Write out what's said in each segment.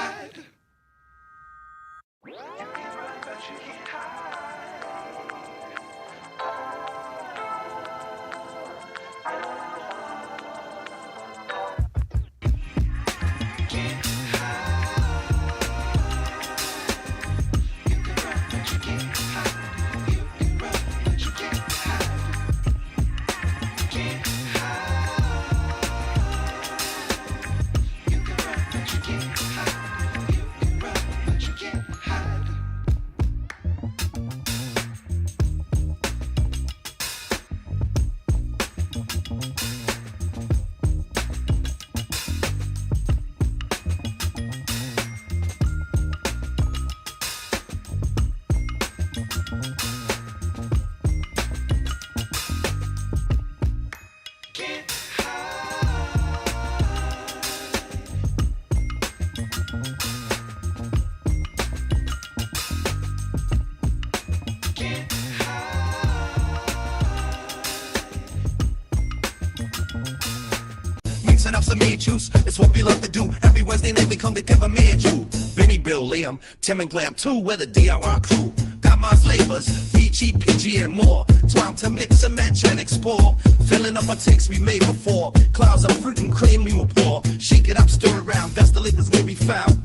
hide. You can run, but you can't hide. Mixing up some meat juice, it's what we love to do. Every Wednesday night we come together, me and you. Benny, Bill, Liam, Tim and Glam too, we're the DIY crew. Got my flavors, peachy, PG and more. Time to mix and match and explore. Filling up our tanks we made before. Clouds of fruit and cream we will pour. Shake it up, stir around, that's the liquors where we found.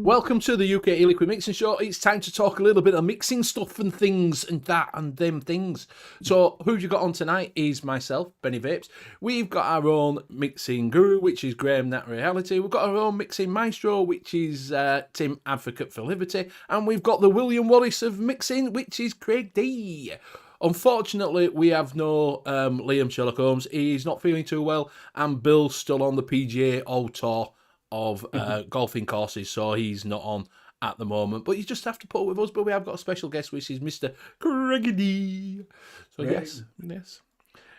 Welcome to the U.K.E-liquid Mixing Show. It's time to talk a little bit of mixing stuff and things and that and them things. So who you got on tonight is myself, Benny Vapes. We've got our own mixing guru, which is Graham That Reality. We've got our own mixing maestro, which is Tim Advocate for Liberty. And we've got the William Wallace of mixing, which is Craig D. Unfortunately, we have no Liam Sherlock Holmes. He's not feeling too well. And Bill's still on the PGA All Tour of golfing courses, so he's not on at the moment. But you just have to put up with us. But we have got a special guest, which is Mr. Craig D. So yes.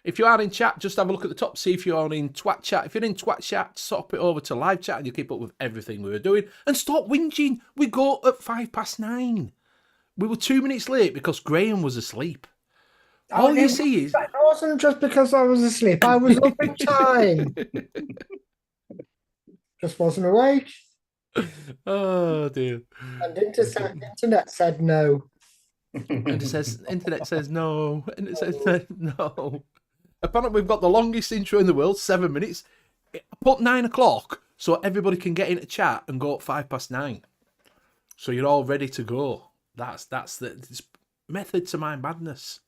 If you are in chat, just have a look at the top, see if you're in Twat Chat. If you're in Twat Chat, swap it over to live chat and you keep up with everything we were doing. And stop whinging. We go at 9:05. We were 2 minutes late because Graham was asleep. All you see is... It wasn't just because I was asleep. I was up in time. Just wasn't awake. Oh, dear. And internet said no. Internet says no. And it says no. Apparently, we've got the longest intro in the world, 7 minutes. I put 9 o'clock so everybody can get into chat and go at 9:05. So you're all ready to go. That's the method to my madness.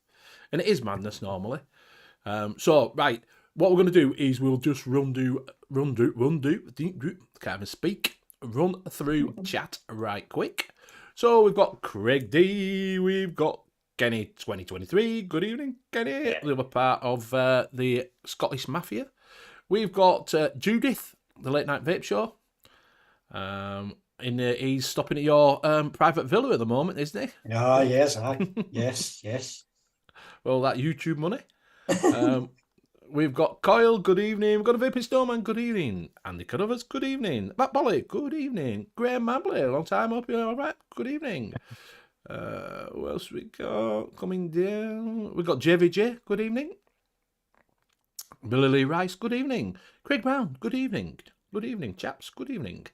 And it is madness normally. So, right. What we're going to do is we'll just run through chat right quick. So we've got Craig D, we've got Kenny 2023, good evening Kenny, the other part of the Scottish Mafia. We've got Judith, the Late Night Vape Show. He's stopping at your private villa at the moment, isn't he? Ah, yes, yes. Well, that YouTube money. We've got Coyle, good evening. We've got a Vaping Snowman, good evening. Andy Carruthers, good evening. Matt Bolly, good evening. Graham Mabley, long time, hope you're all right. Good evening. Who else we got coming down? We've got JVJ, good evening. Billy Lee Rice, good evening. Craig Brown, good evening. Good evening, chaps, good evening.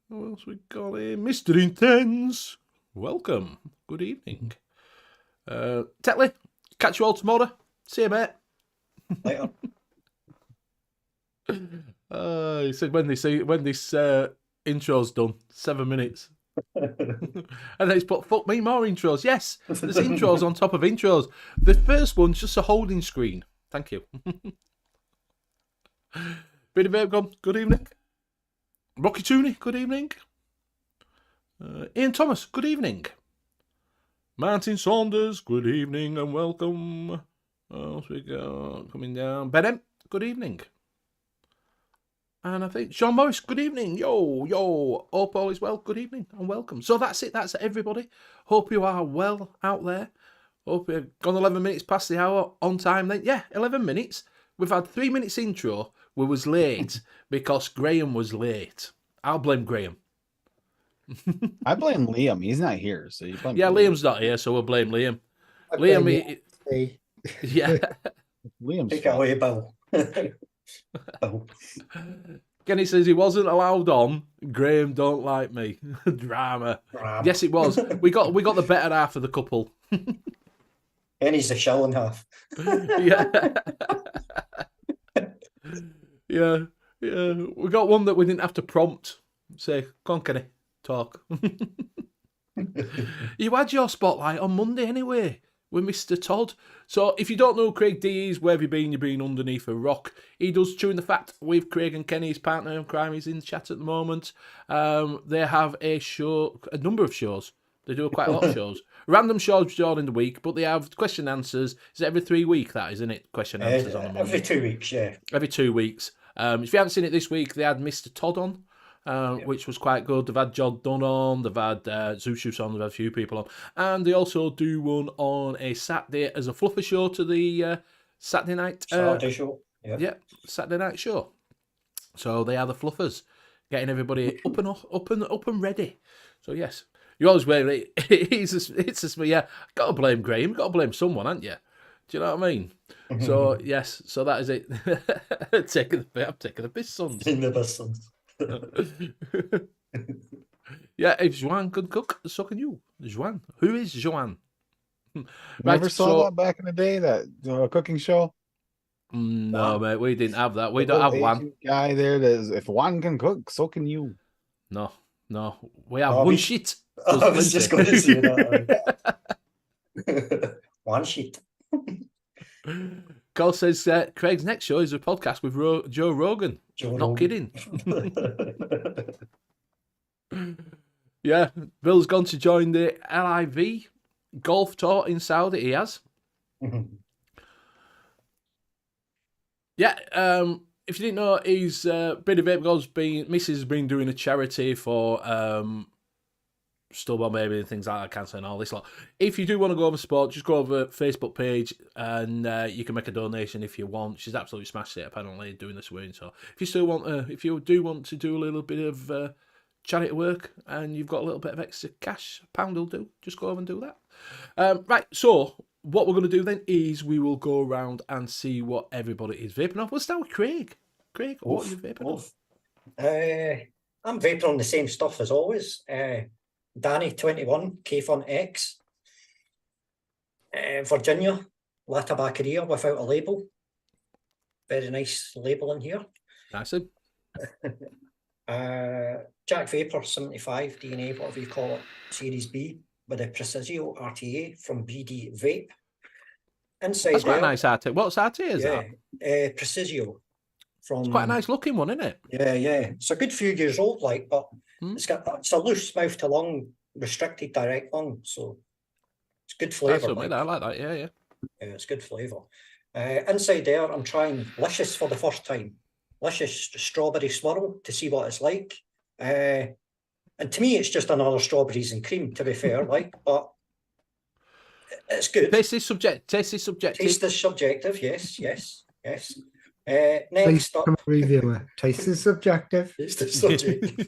Who else we got here? Mr. Intense, welcome. Good evening. Tetley, catch you all tomorrow. See you, mate. Later. He said when this intro's done, 7 minutes. And then he's put, fuck me, more intros. Yes, there's intros on top of intros. The first one's just a holding screen. Thank you. Bit of gone. Good evening. Rocky Tooney, good evening. Ian Thomas, good evening. Martin Saunders, good evening and welcome. What else we got coming down? Ben, good evening. And I think Sean Morris, good evening. Yo. Hope all is well. Good evening and welcome. So that's it. That's everybody. Hope you are well out there. Hope you've gone 11 minutes past the hour on time then. Yeah, 11 minutes. We've had 3 minutes intro. We was late because Graham was late. I'll blame Graham. I blame Liam. He's not here, so you blame. Yeah, Liam's not here, so we'll blame Liam. Yeah. Liam's Take it away, Bill. Bill. Kenny says he wasn't allowed on. Graham don't like me. Drama. Yes, it was. We got the better half of the couple. Kenny's the shell in half. Yeah. Yeah. We got one that we didn't have to prompt. Say, come on, Kenny, talk. You had your spotlight on Monday anyway with Mr. Todd. So if you don't know who Craig D is, where have you been? You've been underneath a rock. He does Chewing the Fat with Craig and Kenny, his partner in crime. He's in chat at the moment. They have a number of shows. They do quite a lot of shows. Random shows during the week, but they have question and answers. Is it every 3 weeks, that, isn't it? Question and answers on a Monday. Every 2 weeks, yeah. Every 2 weeks. If you haven't seen it this week, they had Mr. Todd on, which was quite good. They've had John Dunn on, they've had Zushus on, they've had a few people on. And they also do one on a Saturday as a fluffer show to the Saturday night. Saturday show. Yeah, Saturday night show. So they are the fluffers, getting everybody up and ready. So yes, you always wear it. It's just me. Yeah, got to blame Graham. Got to blame someone, haven't you? Do you know what I mean? So yes, so that is it. I'm taking the piss, sons. In the bus, sons. Yeah, if Joanne could cook, so can you. Joanne. Who is Joanne? Never saw that back in the day, that cooking show. No, mate, we didn't have that. We don't have one guy there that is, if one can cook, so can you. No, we have one sheet. I was just going to say that. One sheet. Cole says Craig's next show is a podcast with Joe Rogan. Not kidding. Yeah, Bill's gone to join the LIV golf tour in Saudi. He has. Yeah, if you didn't know, he's Bit of Vape God's Mrs. has been doing a charity for stillborn baby and things like that, cancer and all this lot. If you do want to go over support, just go over Facebook page and you can make a donation if you want. She's absolutely smashed it, apparently, doing the swimming. So if you still want if you do want to do a little bit of charity work and you've got a little bit of extra cash, £1 will do. Just go over and do that. Right, so what we're going to do then is we will go around and see what everybody is vaping off. We'll start with Craig. Craig, what are you vaping off? I'm vaping on the same stuff as always. Danny 21, K-Fun X. Virginia, La Tabaccaria without a label. Very nice label in here. Nice. Jack Vapor 75 DNA, whatever you call it, Series B, with a Precisio RTA from BD Vape. Inside That's quite a nice RTA. What RTA is that? Precisio. It's quite a nice looking one, isn't it? Yeah. It's a good few years old, but it's a loose mouth to lung, restricted direct lung, so it's good flavour. I like that. Yeah. Yeah, it's good flavour. Inside there, I'm trying Licious for the first time. Licious strawberry swirl to see what it's like. And to me, it's just another strawberries and cream, to be fair, but it's good. Taste is subjective. Taste is subjective, yes. Next up, reviewer. Taste is subjective. Taste is subjective.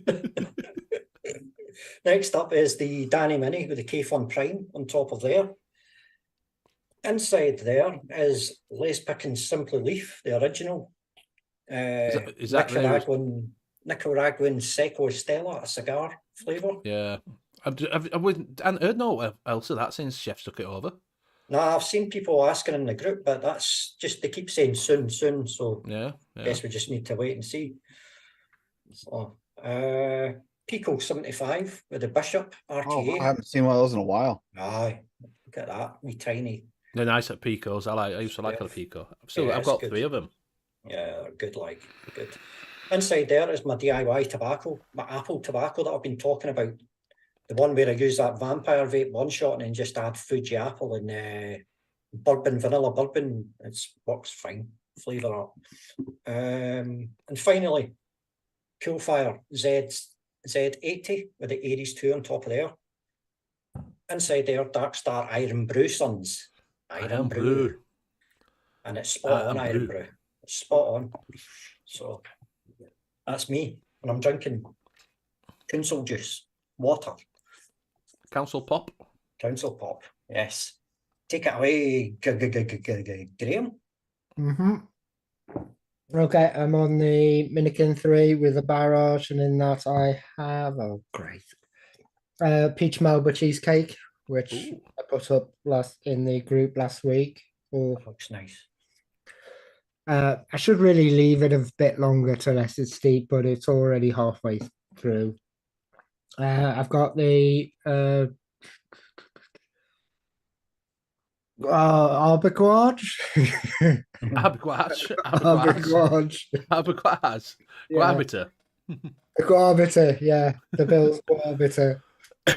Next up is the Danny Mini with the K-Fun Prime on top of there. Inside there is Les Pickens Simply Leaf, the original. Is that Nicaraguan Seco Stella, a cigar flavour. Yeah, hadn't heard no else of that since Chef's took it over. No, I've seen people asking in the group, but that's just, they keep saying soon, soon. So Yeah. I guess we just need to wait and see. So, Pico 75 with the Bishop Oh, RTA. I haven't seen one of those in a while. Aye, look at that, wee tiny. They're nice at Picos. I used to like Yeah. the Pico. Yeah, I've it's got good. 3 of them. Yeah, they're good, like, good. Inside there is my DIY tobacco, my Apple tobacco that I've been talking about. The one where I use that vampire vape one shot and then just add Fuji apple and bourbon, vanilla bourbon. It works fine, flavour up. And finally, Coolfire Z80 with the Aries 2 on top of there. Inside there, Dark Star Iron Brew Sons. Iron Brew. And it's spot on Iron Brew. It's spot on. So that's me. And I'm drinking council juice, water. Council Pop. Council Pop, yes. Take it away, Graham. Okay, I'm on the Minikin 3 with a barrage, and in that I have, oh great, peach Melba cheesecake, which I put up in the group last week. That looks nice. I should really leave it a bit longer to let it steep, but it's already halfway through. I've got the Arbequage. Arbequage. Arbiter, yeah, the Bill's Arbiter.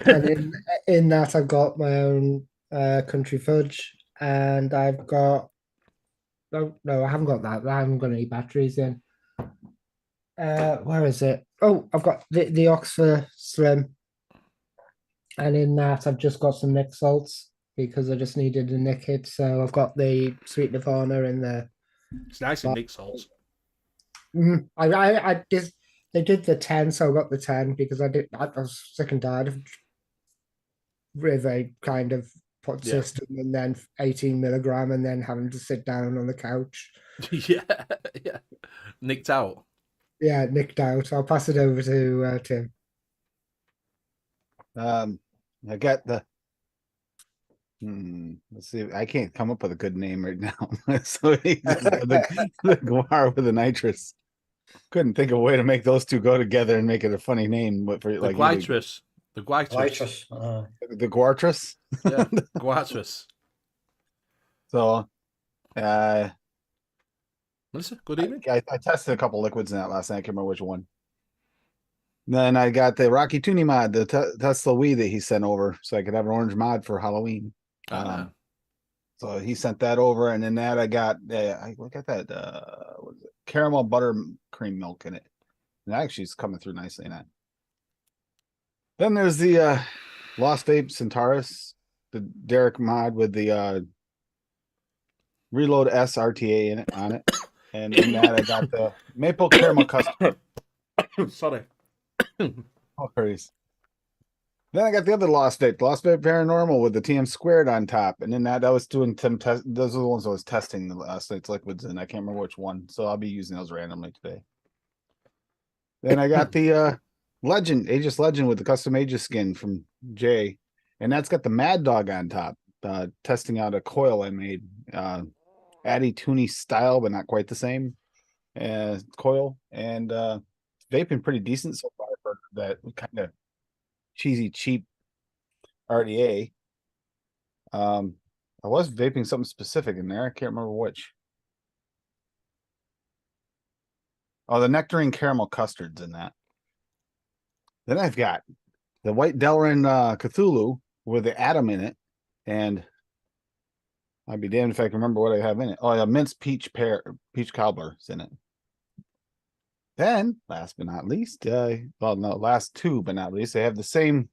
And in that I've got my own country fudge, and I've got no, I haven't got that. I haven't got any batteries in. Where is it? Oh, I've got the Oxford Slim, and in that I've just got some Nick salts because I just needed a Nick hit. So I've got the Sweet Nirvana in there. It's nice in Nick salts. I just they did the 10, so I got the 10 because I was sick and tired of with a kind of pot system and then 18 milligram and then having to sit down on the couch. yeah. Nicked out. Yeah, nicked out. I'll pass it over to Tim. I got the let's see. I can't come up with a good name right now. So the guar with the nitrous. Couldn't think of a way to make those two go together and make it a funny name. But for the guitrus. The guitrus. The guartrus. Yeah, guitrus. So, Melissa, good evening. I tested a couple liquids in that last night. I can't remember which one. Then I got the Rocky Tooney mod, the Tesla Wii that he sent over, so I could have an orange mod for Halloween. So he sent that over, and then that I got that. What is it? Caramel buttercream milk in it, and actually it's coming through nicely in that. Then there's the Lost Vape Centaurus, the Derek mod with the Reload S RTA on it, and in that I got the maple caramel custard. Sorry. Oh, hurries. Then I got the other Lost Vape Paranormal with the TM squared on top, and then that was doing some test. Those are the ones I was testing the Lost Vape liquids, and I can't remember which one, so I'll be using those randomly today. Then I got the Aegis Legend with the custom Aegis skin from Jay, and that's got the Mad Dog on top. Testing out a coil I made, Addy Tooney style, but not quite the same coil, and vaping pretty decent so far for that kind of cheesy, cheap RDA. I was vaping something specific in there. I can't remember which. Oh, the nectarine caramel custards in that. Then I've got the White Delrin Cthulhu with the atom in it, and I'd be damned if I can remember what I have in it. Oh, yeah, minced peach cobblers in it. Then, last but not least, last two but not least, they have the same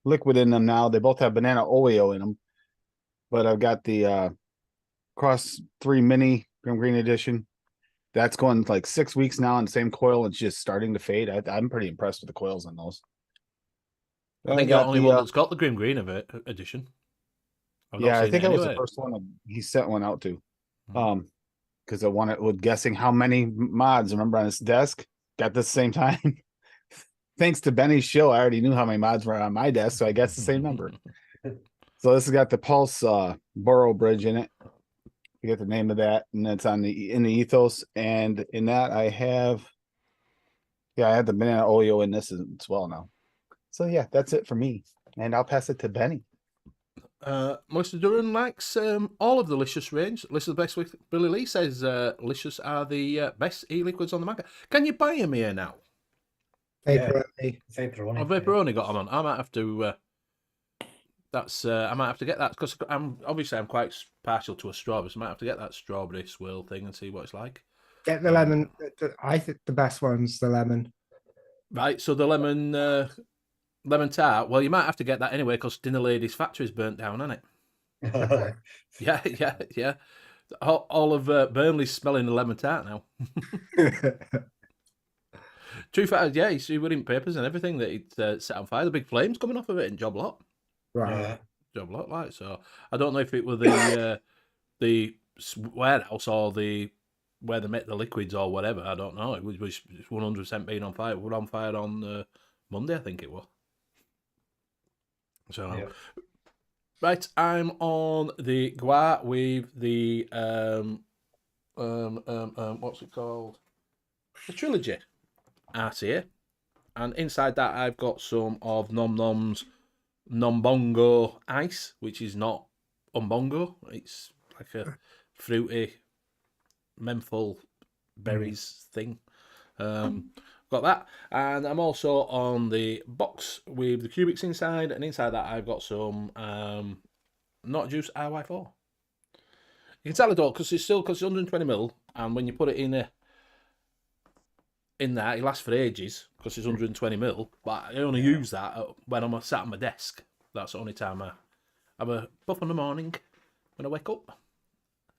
liquid in them now. They both have banana Oreo in them, but I've got the Cross 3 Mini Grim Green Edition. That's going like 6 weeks now on the same coil. It's just starting to fade. I'm pretty impressed with the coils on those. I think you're the only one that's got the Grim Green of it edition. Yeah, I think that was the first one he sent one out to. Because I wanted with guessing how many mods, remember, on his desk got this same time. thanks to Benny's show, I already knew how many mods were on my desk, so I guess the same number. So this has got the Pulse Borough Bridge in it. You get the name of that, and it's on in the ethos. And in that, I have, I had the banana Oleo in this as well now. So yeah, that's it for me, and I'll pass it to Benny. Melissa Duran likes all of the Licious range. Lissa the best with Billy Lee says Licious are the best e-liquids on the market. Can you buy them here now? Vaporoni. I've Vaporoni got them on. I might have to. I might have to get that because I'm quite partial to a strawberry, so I might have to get that strawberry swirl thing and see what it's like. Get the lemon. I think the best one's the lemon. Right, so the lemon tart. Well, you might have to get that anyway because Dinner Lady's factory's burnt down, hasn't it? Okay. Yeah. All of Burnley's smelling the lemon tart now. True fact, yeah, you see we're in papers and everything that it set on fire. The big flames coming off of it in Job Lot. Right. Job Lot, like so. I don't know if it was the warehouse or where they make the liquids or whatever. I don't know. It was 100% being on fire. We were on fire on Monday, I think it was. So, right, I'm on the Gua with the what's it called? The Trilogy art here, and inside that I've got some of Nom Nom's Nombongo ice, which is not umbongo. It's like a fruity menthol berries thing. Got that, and I'm also on the box with the cubics inside, and inside that I've got some not juice RY4. You can tell it all because it's 120ml, and when you put it in there, it lasts for ages because it's 120ml. But I only use that when I'm sat on my desk. That's the only time I have a puff in the morning when I wake up.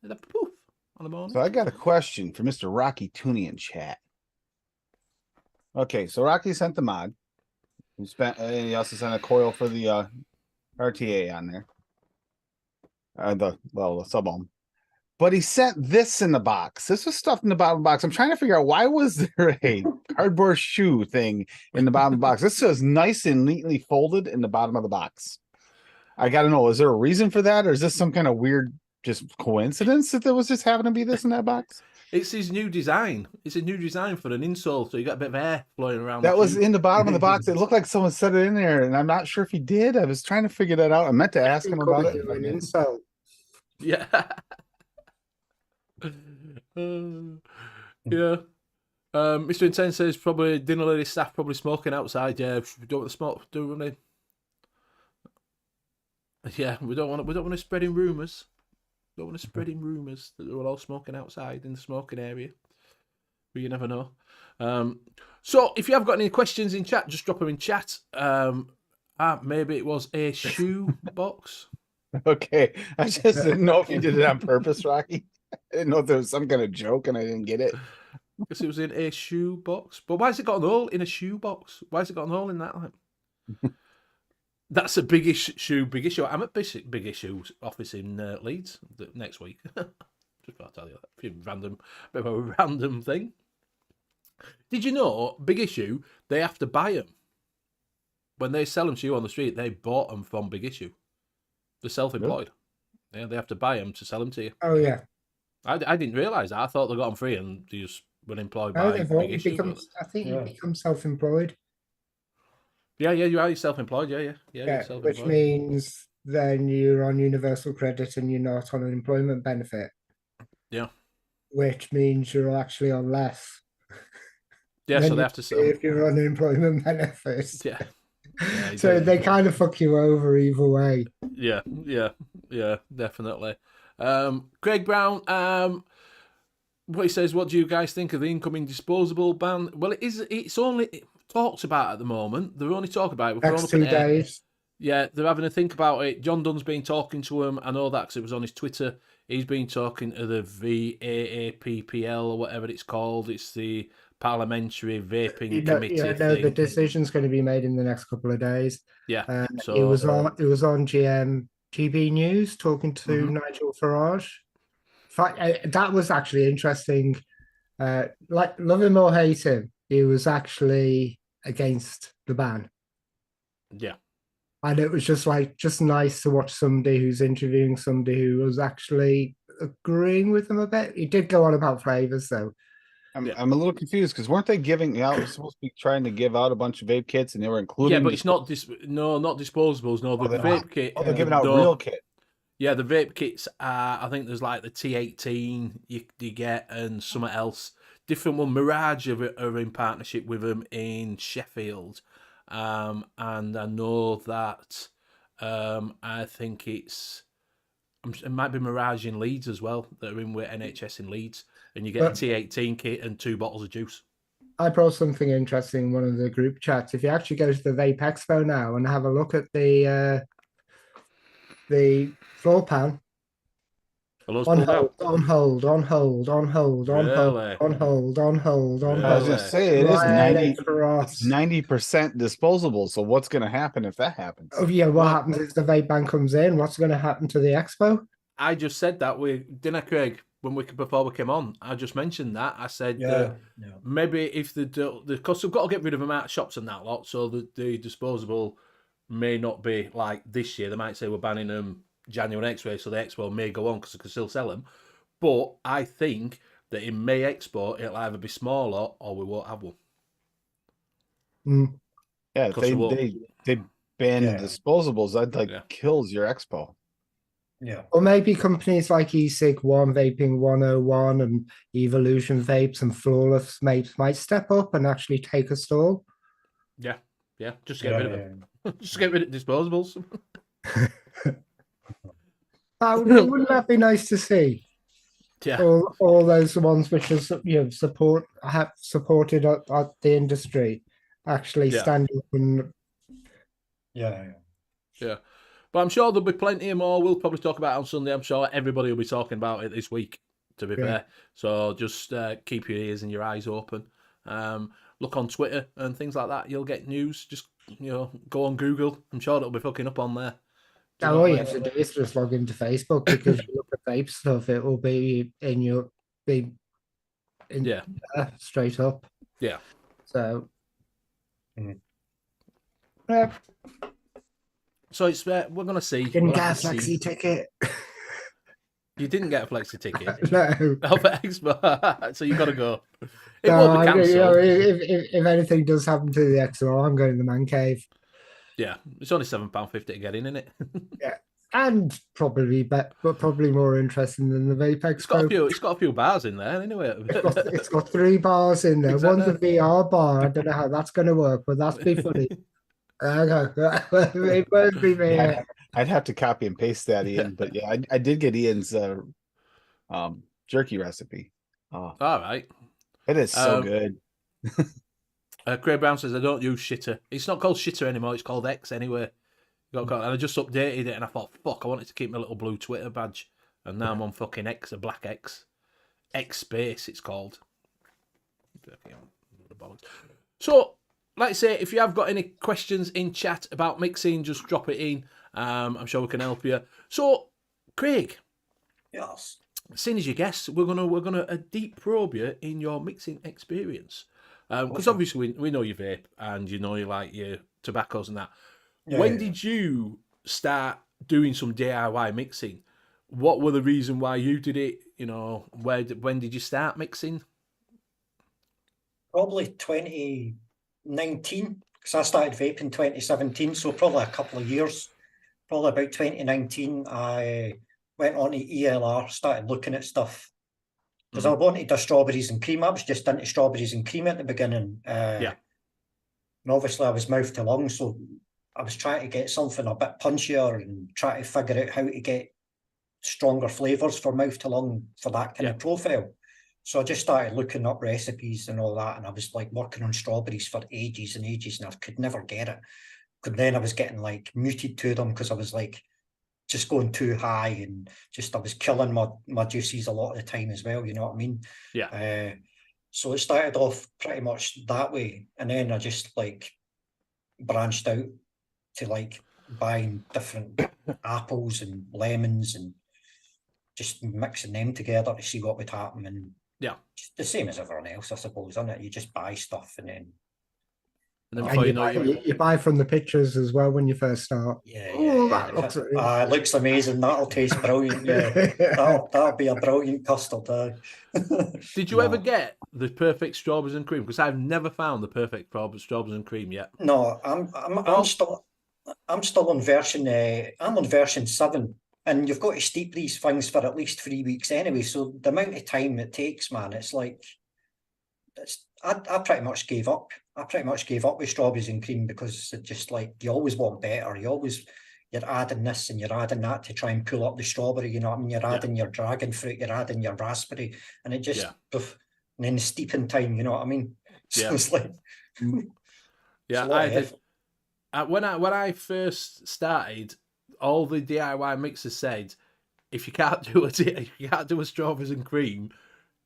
And a poof on the morning. So I got a question for Mr. Rocky Tooney in chat. Okay, so Rocky sent the mod. He also sent a coil for the RTA on there. The sub-ohm. But he sent this in the box. This was stuffed in the bottom of the box. I'm trying to figure out why was there a cardboard shoe thing in the bottom of the box. This is nice and neatly folded in the bottom of the box. I got to know, is there a reason for that? Or is this some kind of weird just coincidence that there was just happened to be this in that box? It's his new design. It's a new design for an insole, so you got a bit of air flowing around. That was in the bottom of the box. It looked like someone set it in there, and I'm not sure if he did. I was trying to figure that out. I meant to ask him about it. An insole. Yeah. Yeah. Mr. Intense says probably Dinner Lady staff probably smoking outside. Yeah, we don't want to smoke. Do we? Yeah, we don't want to spreading rumours. Don't want to spread in rumours that they were all smoking outside in the smoking area. But you never know. So if you have got any questions in chat, just drop them in chat. Maybe it was a shoe box. Okay. I just didn't know if you did it on purpose, Rocky. I didn't know if there was some kind of joke and I didn't get it. Because it was in a shoe box. But why has it got an hole in a shoe box? Why has it got an hole in that? Like? That's a big issue. I'm at Big Issue's office in Leeds next week. Just thought I'd tell you that. Bit of a random thing. Did you know, Big Issue, they have to buy them. When they sell them to you on the street, they bought them from Big Issue. They're self-employed. Yeah, they have to buy them to sell them to you. Oh, yeah. I didn't realise that. I thought they got them free and they just were employed by Big Issue. I think you become self-employed. Yeah, you are self-employed. Yeah, which means then you're on universal credit and you're not on an employment benefit. Yeah. Which means you're actually on less. Yeah, so they have to sell. If you're on employment benefits. Yeah. So they kind of fuck you over either way. Yeah, definitely. Craig Brown, what he says, what do you guys think of the incoming disposable ban? Well, it's only talked about at the moment. They're only talking about it. Next 2 days. Yeah, they're having a think about it. John Dunn's been talking to him. I know that because it was on his Twitter. He's been talking to the VAAPPL or whatever it's called. It's the Parliamentary Vaping Committee. Yeah, no, the decision's going to be made in the next couple of days. Yeah, so it was on GB News talking to Nigel Farage. That was actually interesting. Like, love him or hate him, he was actually against the ban. Yeah. And it was just nice to watch somebody who's interviewing somebody who was actually agreeing with them a bit. He did go on about flavors though. I'm a little confused because weren't they giving out supposed to be trying to give out a bunch of vape kits and they were including Yeah, but it's not not disposables. No, the vape kit. they're giving out real kit. Yeah, the vape kits are. I think there's like the T18 you get and something else. Different one. Mirage are in partnership with them in Sheffield, and I know that. I think it might be Mirage in Leeds as well. That are in with NHS in Leeds, and you get a T18 kit and 2 bottles of juice. I brought something interesting in one of the group chats. If you actually go to the Vape Expo now and have a look at the floor pan. On hold, on hold, on hold, on hold, on hold, on hold, on hold, on hold. I was gonna say it is 90% disposable. So what's gonna happen if that happens? Oh yeah, what happens if the vape ban comes in? What's gonna happen to the expo? I just said that didn't I, Craig? Before we came on, I just mentioned that. I said maybe if because we've got to get rid of them out of shops and that lot, so the disposable may not be like this year. They might say we're banning them January next year, so the expo may go on because they can still sell them. But I think that in May expo, it'll either be smaller or we won't have one. Yeah, if they ban disposables, that kills your expo. Yeah. Or maybe companies like E-Cig1, Vaping 101 and Evolution Vapes and Flawless Vapes might step up and actually take a stall. Yeah. Just get rid of them. Just get rid of disposables. Wouldn't that be nice to see? Yeah. All those ones which have supported at the industry actually standing up and yeah. But I'm sure there'll be plenty more. We'll probably talk about it on Sunday. I'm sure everybody will be talking about it this week, to be fair. So just keep your ears and your eyes open. Look on Twitter and things like that. You'll get news. Just go on Google. I'm sure it'll be fucking up on there. All you have to do is just log into Facebook because you look at vape stuff, it will be straight up. Yeah. So. So it's we're gonna see. Didn't get a flexi ticket. You didn't get a flexi ticket. No. Oh, for Expo. So you got to go. It won't be cancelled. If anything does happen to the Expo, I'm going to the man cave. Yeah, it's only £7.50 to get in, isn't it? Yeah, and probably more interesting than the Vape Expo. It's got a few bars in there, anyway. It's got 3 bars in there. One's a VR bar. I don't know how that's going to work, but that's be funny. It won't be me. I'd have to copy and paste that, Ian. But yeah, I did get Ian's jerky recipe. All right. It is so good. Craig Brown says, I don't use shitter. It's not called shitter anymore. It's called X anyway. And I just updated it and I thought, fuck, I wanted to keep my little blue Twitter badge. And now I'm on fucking X, a black X. X space, it's called. So, like I say, if you have got any questions in chat about mixing, just drop it in. I'm sure we can help you. So, Craig. Yes. Seeing as your guest, we're gonna deep probe you in your mixing experience. Because obviously we know you vape and you like your tobaccos and that. When did you start doing some DIY mixing? What were the reason why you did it? When did you start mixing? Probably 2019, because I started vaping 2017, so probably a couple of years. Probably about 2019, I went on to ELR, started looking at stuff. Because I wanted the strawberries and cream. I was just into strawberries and cream at the beginning. And obviously I was mouth to lung, so I was trying to get something a bit punchier and try to figure out how to get stronger flavours for mouth to lung for that kind of profile. So I just started looking up recipes and all that, and I was like working on strawberries for ages and ages, and I could never get it. But then I was getting like muted to them because I was like just going too high and just I was killing my juices a lot of the time as well, you know what I mean? Yeah. So it started off pretty much that way, and then I just like branched out to like buying different apples and lemons and just mixing them together to see what would happen. And yeah, just the same as everyone else, I suppose, isn't it? You just buy stuff and then And then And before And you know it, you buy from the pictures as well when you first start. Yeah, Oh, yeah, that looks it looks amazing. That'll taste brilliant. Yeah, that'll be a brilliant custard. did you ever No, get the perfect strawberries and cream? Because I've never found the perfect strawberries and cream yet. no, I'm still on version. I'm on version 7, and you've got to steep these things for at least 3 weeks anyway. So the amount of time it takes, man, it's like I pretty much gave up. I pretty much gave up with strawberries and cream because it just like you always want better. You're adding this and you're adding that to try and pull up the strawberry. You know what I mean? You're adding your dragon fruit, you're adding your raspberry, and it just and then the steeping time. You know what I mean? So Yeah. it's like Yeah, it's a lot I of did. effort. When I first started, all the DIY mixers said, if you can't do a strawberries and cream,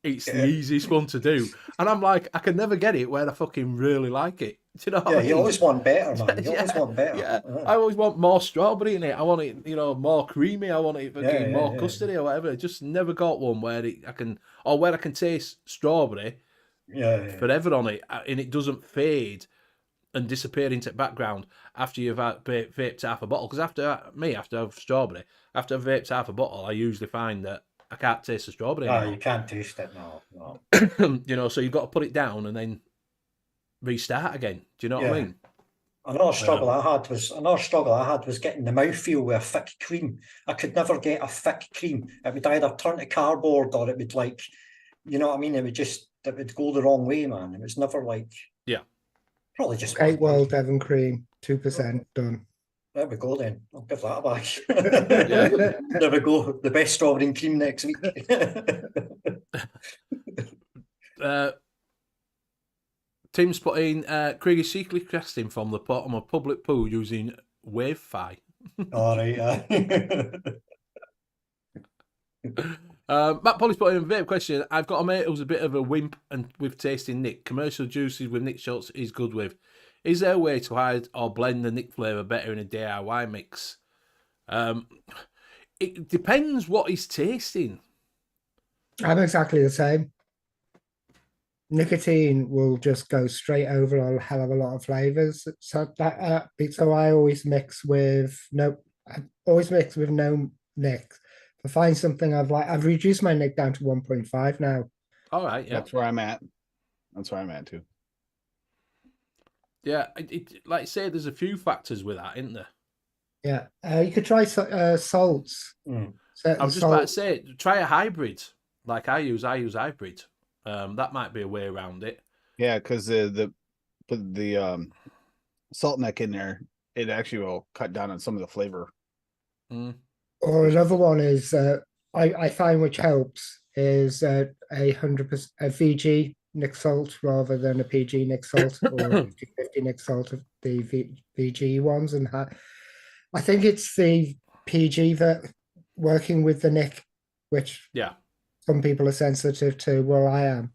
it's the Yeah. easiest one to do. And I'm like, I can never get it where I fucking really like it. Do you know what Yeah, I mean? you always want better, man. You always Yeah, want better. yeah. I always want more strawberry in it. I want it, more creamy. I want it fucking more Yeah. custardy or whatever. I just never got one where I can taste strawberry Yeah. forever on it, and it doesn't fade and disappear into the background after you've vaped half a bottle. Because after I've strawberry, after I've vaped half a bottle, I usually find that I can't taste the strawberry Ah, anymore. you can't taste it. No. So you've got to put it down and then restart again. Do you know what I mean? Another struggle I had was getting the mouthfeel with a thick cream. I could never get a thick cream. It would either turn to cardboard or it would you know what I mean? It would go the wrong way, man. It was never like probably just 8 World Devon Cream, 2% done. There we go then. I'll give that a back. There we go. The best strawberry and cream next week. Tim's putting Craig is secretly casting from the bottom of public pool using Wave-Fi. All right. Matt Polly's putting a vape question. I've got a mate who's a bit of a wimp and with tasting Nick. Commercial juices with Nick shots is good with. Is there a way to hide or blend the Nick flavour better in a DIY mix? It depends what he's tasting. I'm exactly the same. Nicotine will just go straight over a hell of a lot of flavors. So I always mix with no Nick. If I find something I've reduced my Nick down to 1.5 now. All right, yeah, That's where I'm at. That's where I'm at too. Yeah, like I say, there's a few factors with that, isn't there? Yeah, you could try salts. I was just about to say, try a hybrid. Like I use hybrid. That might be a way around it. Yeah, because the salt neck in there, it actually will cut down on some of the flavor. Or another one is I find which helps is 100% a VG Nick salt rather than a PG Nick salt or 50-50 Nick salt of the VG ones, and I think it's the PG that working with the Nick, which some people are sensitive to. Well, I am.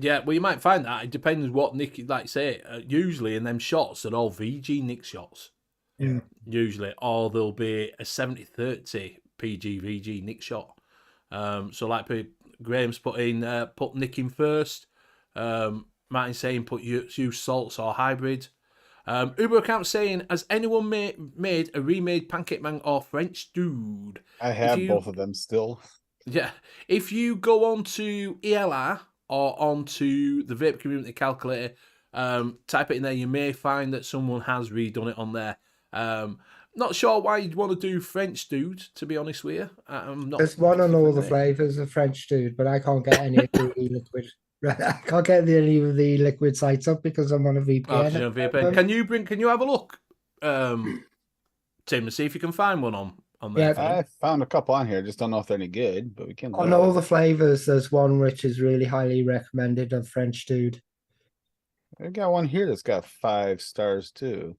Yeah, well, you might find that. It depends what Nick, like say, usually in them shots, they're all VG Nick shots. Yeah. Usually, or there'll be a 70-30 PG VG Nick shot. So like Graham's put Nick in first. Martin's saying use salts or hybrid. Uber account saying, has anyone made a remade Pancake Man or French Dude? I have both of them still. Yeah. If you go on to ELR or onto the Vape Community Calculator, type it in there, you may find that someone has redone it on there. Not sure why you'd want to do French Dude, to be honest with you. There's one on all the flavors of French Dude, but I can't get any of the liquid. I can't get any of the liquid sites up because I'm on a VPN. Oh, VPN. Can you have a look, Tim, and see if you can find one on there? Yeah, I found a couple on here. Just don't know if they're any good, but we can. On all the flavors, there's one which is really highly recommended of French Dude. I got one here that's got 5 stars too.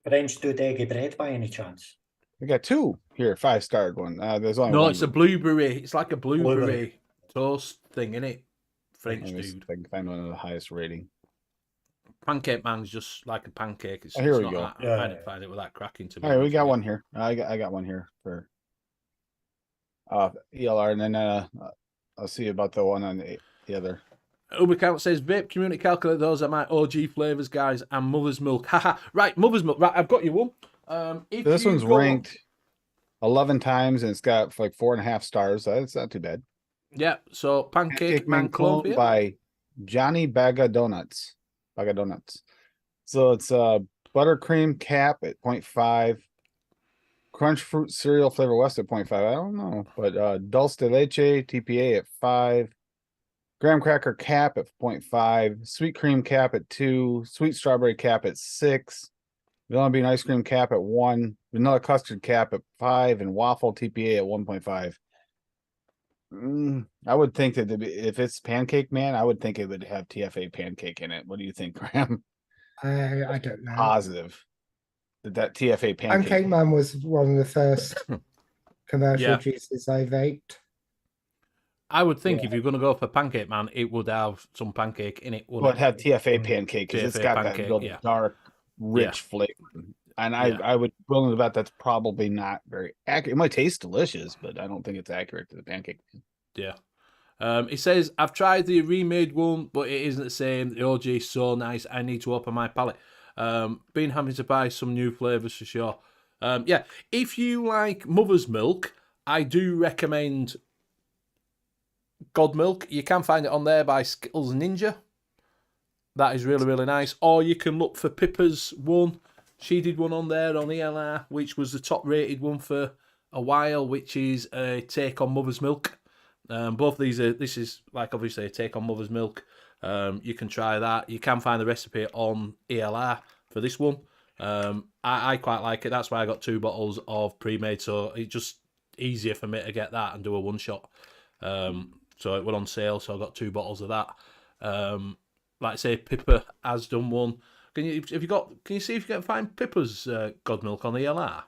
French Dude eggy bread by any chance? We got 2 here, 5-starred one. There's only no, one. it's a blueberry. It's like a blueberry toast thing, isn't it? French Dude. I can find one of the highest rating. Pancake Man's just like a pancake. It's, here it's we not go. That, I didn't find it with that cracking to me. All right, we got one here. I got one here for ELR, and then I'll see about the one on the other. Ubicount says, vape community calculator, those are my OG flavours, guys, and Mother's Milk. Haha. Right, Mother's Milk. Right, I've got you one. If This you one's go- ranked 11 times and it's got like 4.5 stars. So it's not too bad. Yeah, so Pancake Man clone Clone by Johnny Baga Donuts. Baga Donuts. So it's buttercream cap at 0.5. Crunch fruit cereal flavor west at 0.5. I don't know. But dulce de leche TPA at 5. Graham cracker cap at 0.5. Sweet cream cap at 2. Sweet strawberry cap at 6. Vanilla bean ice cream cap at 1. Vanilla custard cap at 5. And waffle TPA at 1.5. I would think that if it's Pancake Man, I would think it would have TFA pancake in it. What do you think, Graham? I don't know. Positive that TFA Pancake pancake. Man was one of the first commercial Yeah. juices I vaped. I would think if you're going to go for Pancake Man, it would have some pancake in it. Well, it have TFA pancake because it's TFA got pancake, that real yeah. dark, rich flavor. And I would willing to bet that's probably not very accurate. It might taste delicious, but I don't think it's accurate to the pancake. Yeah. It says, I've tried the remade one, but it isn't the same. The OG is so nice. I need to open my palate. Been having to buy some new flavours for sure. Yeah, if you like Mother's Milk, I do recommend God Milk. You can find it on there by Skittles Ninja. That is really, really nice. Or you can look for Pippa's one. She did one on there on ELR, which was the top rated one for a while, which is a take on Mother's Milk. Both of these this is like obviously a take on Mother's Milk. You can try that. You can find the recipe on ELR for this one. I quite like it. That's why I got 2 bottles of pre-made, so it's just easier for me to get that and do a one shot. So it went on sale, so I got 2 bottles of that. Like I say, Pippa has done one. Can you see if you can find Pippa's God Milk on ELR?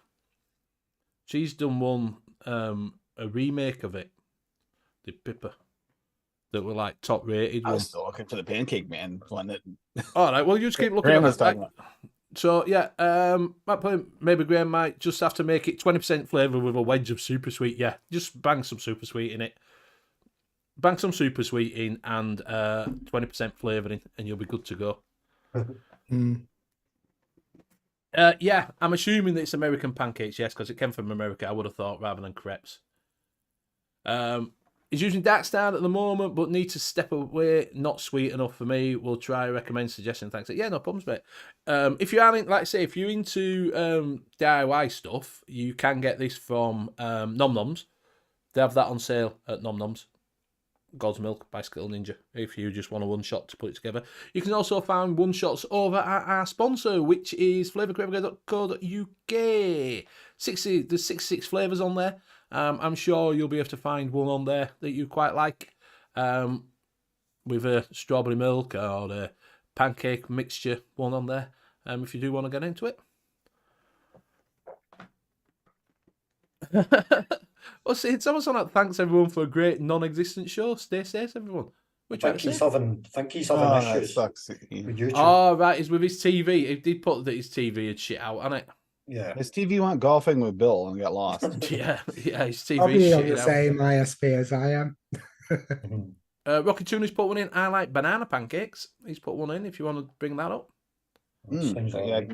She's done one, a remake of it. The Pippa that were like top rated. I was still looking for the Pancake Man one. That all right, well you just keep looking Graham at was that. talking about. So yeah, that point maybe Graham might just have to make it 20% flavour with a wedge of super sweet. Yeah, just bang some super sweet in it. Bang some super sweet in and 20% flavouring, and you'll be good to go. Yeah, I'm assuming that it's American pancakes, yes, because it came from America. I would have thought rather than crepes. He's using Dark Star at the moment, but need to step away. Not sweet enough for me. We'll try. Recommend suggestion. Thanks. Yeah, no problems, mate. If you are, like I say, if you're into DIY stuff, you can get this from Nom Noms. They have that on sale at Nom Noms. God's Milk by Skittle Ninja. If you just want a one shot to put it together, you can also find one shots over at our sponsor, which is flavourcravegrader.co.uk. There's 66 flavours on there. I'm sure you'll be able to find one on there that you quite like, with a strawberry milk or a pancake mixture one on there. If you do want to get into it. Well, see, it's almost like thanks everyone for a great non-existent show. Stay safe, everyone. I think he's having that issues sucks. with YouTube. Oh, right, it's with his TV. He did put that his TV had shit out, hasn't it? Yeah. His TV went golfing with Bill and got lost. Yeah, his TV I'll be on shit the out. same ISP as I am. Rocky Tuner's put one in. I like banana pancakes. He's put one in if you want to bring that up. Sounds all right.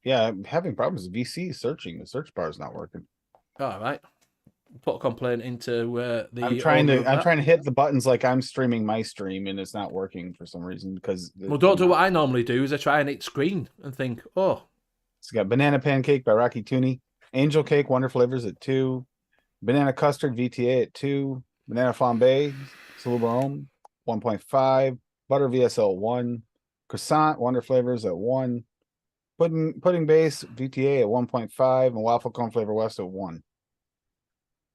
I'm having problems with VC searching. The search bar is not working. All right. Put a complaint into the. I'm trying to hit the buttons like I'm streaming my stream and it's not working for some reason because. Well, don't do what I normally do. Is I try and hit screen and think, oh. It's got banana pancake by Rocky Tooney, angel cake Wonder Flavors at 2, banana custard VTA at 2, banana flambe Salubarome 1.5, butter VSO 1, croissant Wonder Flavors at 1, pudding base VTA at 1.5, and waffle cone flavor west at 1.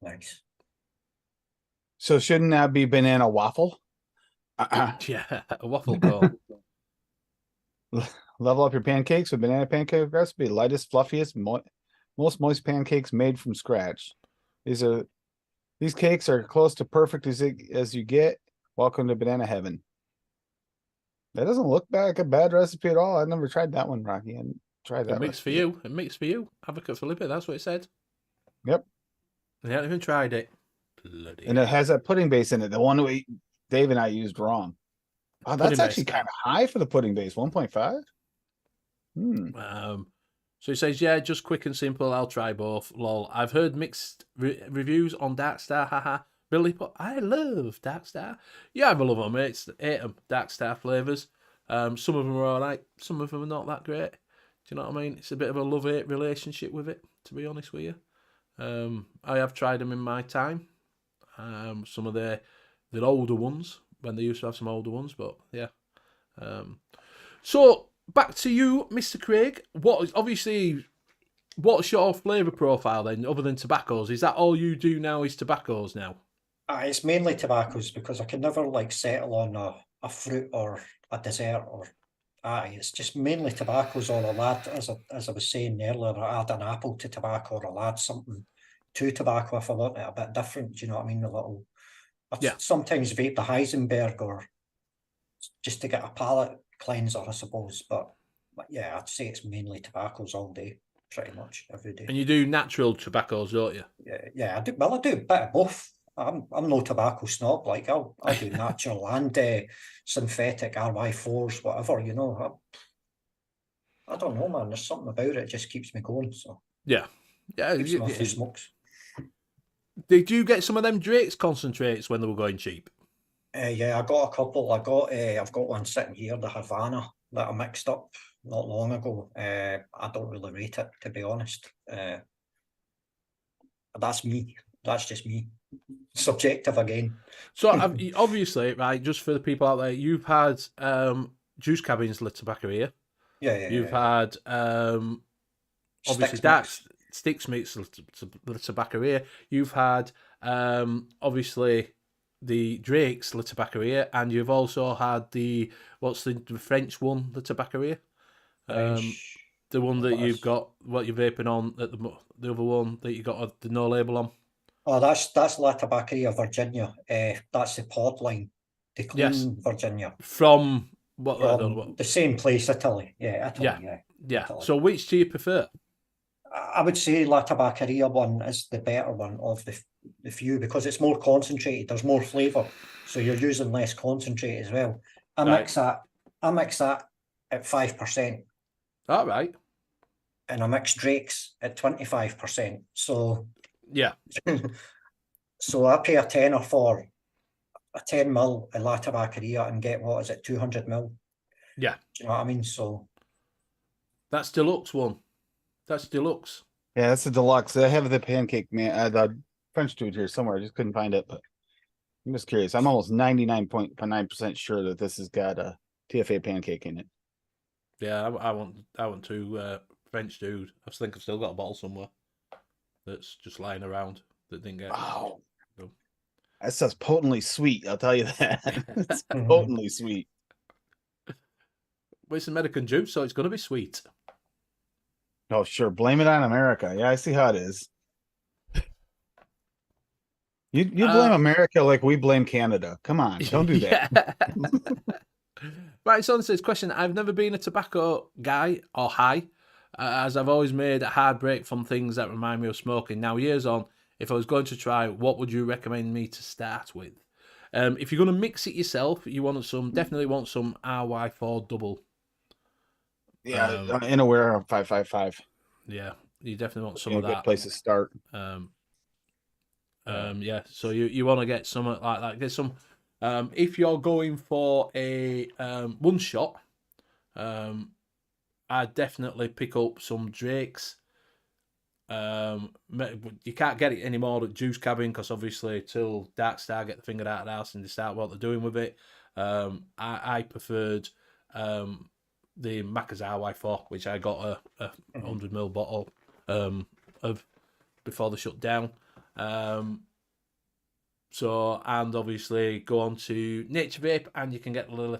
Nice. So shouldn't that be banana waffle? Yeah, a waffle cone. Level up your pancakes with banana pancake recipe. Lightest, fluffiest, most moist pancakes made from scratch. These cakes are close to perfect as you get. Welcome to banana heaven. That doesn't look like a bad recipe at all. I've never tried that one, Rocky. I tried that. It makes for you. It makes for you. Advocate for Libby. That's what it said. Yep. I haven't even tried it. Bloody. And it has that pudding base in it. The one Dave and I used wrong. Oh, that's Pudding-based actually kind of high for the pudding base. 1.5. So he says, yeah, just quick and simple. I'll try both. Lol. I've heard mixed reviews on Darkstar. Haha. Billy, but I love Darkstar. Yeah, I love them, mates. Hate them. Darkstar flavours. Some of them are all right. Some of them are not that great. Do you know what I mean? It's a bit of a love-hate relationship with it, to be honest with you. I have tried them in my time. Some of the older ones, when they used to have some older ones, but yeah. So back to you, Mr. Craig. What's your flavour profile then, other than tobaccos? Is that all you do now? Is tobaccos now? It's mainly tobaccos because I can never like settle on a fruit or a dessert or it's just mainly tobaccos, or I'll add, as I was saying earlier, I'll add an apple to tobacco, or I'll add something to tobacco if I want it a bit different. Do you know what I mean? I sometimes vape the Heisenberg, or just to get a palate cleanser, I suppose. But yeah, I'd say it's mainly tobaccos all day, pretty much every day. And you do natural tobaccos, don't you? Yeah, I do. Well, I do a bit of both. I'm no tobacco snob. Like I'll do natural and synthetic RY4s, whatever. You know, I don't know, man. There's something about it that just keeps me going. So yeah. Keeps me off the smokes. Did you get some of them Drake's concentrates when they were going cheap? Yeah, I got a couple. I've got one sitting here, the Havana, that I mixed up not long ago. I don't really rate it, to be honest. That's me. That's just me. Subjective again. So obviously, right, just for the people out there, you've had Juice Cabin's La Tabaccaria. Yeah. You've had obviously Sticks Mix La Tabaccaria. You've had obviously the Drake's La Tabaccaria, and you've also had what's the French one, La Tabaccaria? The one that you've got, what you're vaping on, at the other one that you got the no label on. Oh, that's La Tabaccaria, Virginia. That's the pod line, the clean Virginia. From the same place, Italy. Yeah, Italy. Yeah. Italy. So which do you prefer? I would say La Tabaccaria one is the better one of the few, because it's more concentrated. There's more flavour, so you're using less concentrate as well. I mix that at 5%. All right. And I mix Drake's at 25%. So yeah. So I pay a tenner for a 10 mil in La Tabaccaria and get, 200 mil? Yeah. Do you know what I mean? So that's deluxe one. That's deluxe. Yeah, that's the deluxe. I have the pancake man, the French dude here somewhere. I just couldn't find it, but I'm just curious. I'm almost 99.9% sure that this has got a TFA pancake in it. Yeah, I want to French dude. I think I've still got a bottle somewhere that's just lying around that didn't get. Wow. So. That stuff's potently sweet. I'll tell you that. It's potently sweet. Well, it's American juice, so it's going to be sweet. Oh, sure. Blame it on America. Yeah, I see how it is. You blame America like we blame Canada. Come on, don't do that. Right, so this question. I've never been a tobacco guy or high, as I've always made a hard break from things that remind me of smoking. Now, years on, if I was going to try, what would you recommend me to start with? If you're going to mix it yourself, you definitely want some RY4 double. Yeah, Inaware 555. Yeah, you definitely want some of that. Good place to start. Yeah, so you want to get some like that. Get some. If you're going for a one shot, I'd definitely pick up some Drake's. You can't get it anymore at Juice Cabin because obviously till Darkstar get the finger out of the house and decide what they're doing with it. I preferred the Macca's RY4, which I got a 100ml bottle of before they shut down. So, and obviously go on to Nature Vape, and you can get a little,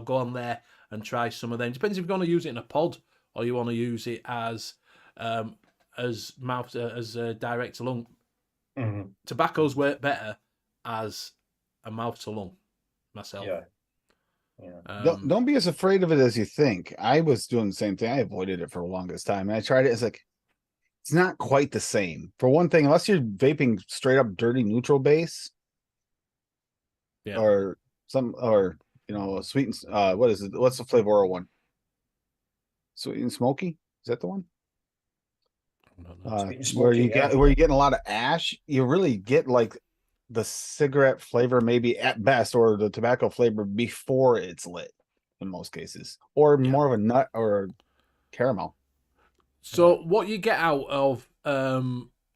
go on there and try some of them. Depends if you're going to use it in a pod or you want to use it as direct to lung. Mm-hmm. Tobaccos work better as a mouth to lung. Myself. Yeah. Don't be as afraid of it as you think. I was doing the same thing. I avoided it for the longest time, and I tried it. It's like, it's not quite the same. For one thing, unless you're vaping straight up dirty neutral base, or you know, sweet and what is it? What's the flavor one? Sweet and smoky? Is that the one? Sweet and Where smoky, you yeah. get where you're getting a lot of ash, you really get like the cigarette flavor maybe at best, or the tobacco flavor before it's lit in most cases, or more of a nut or caramel. So what you get out of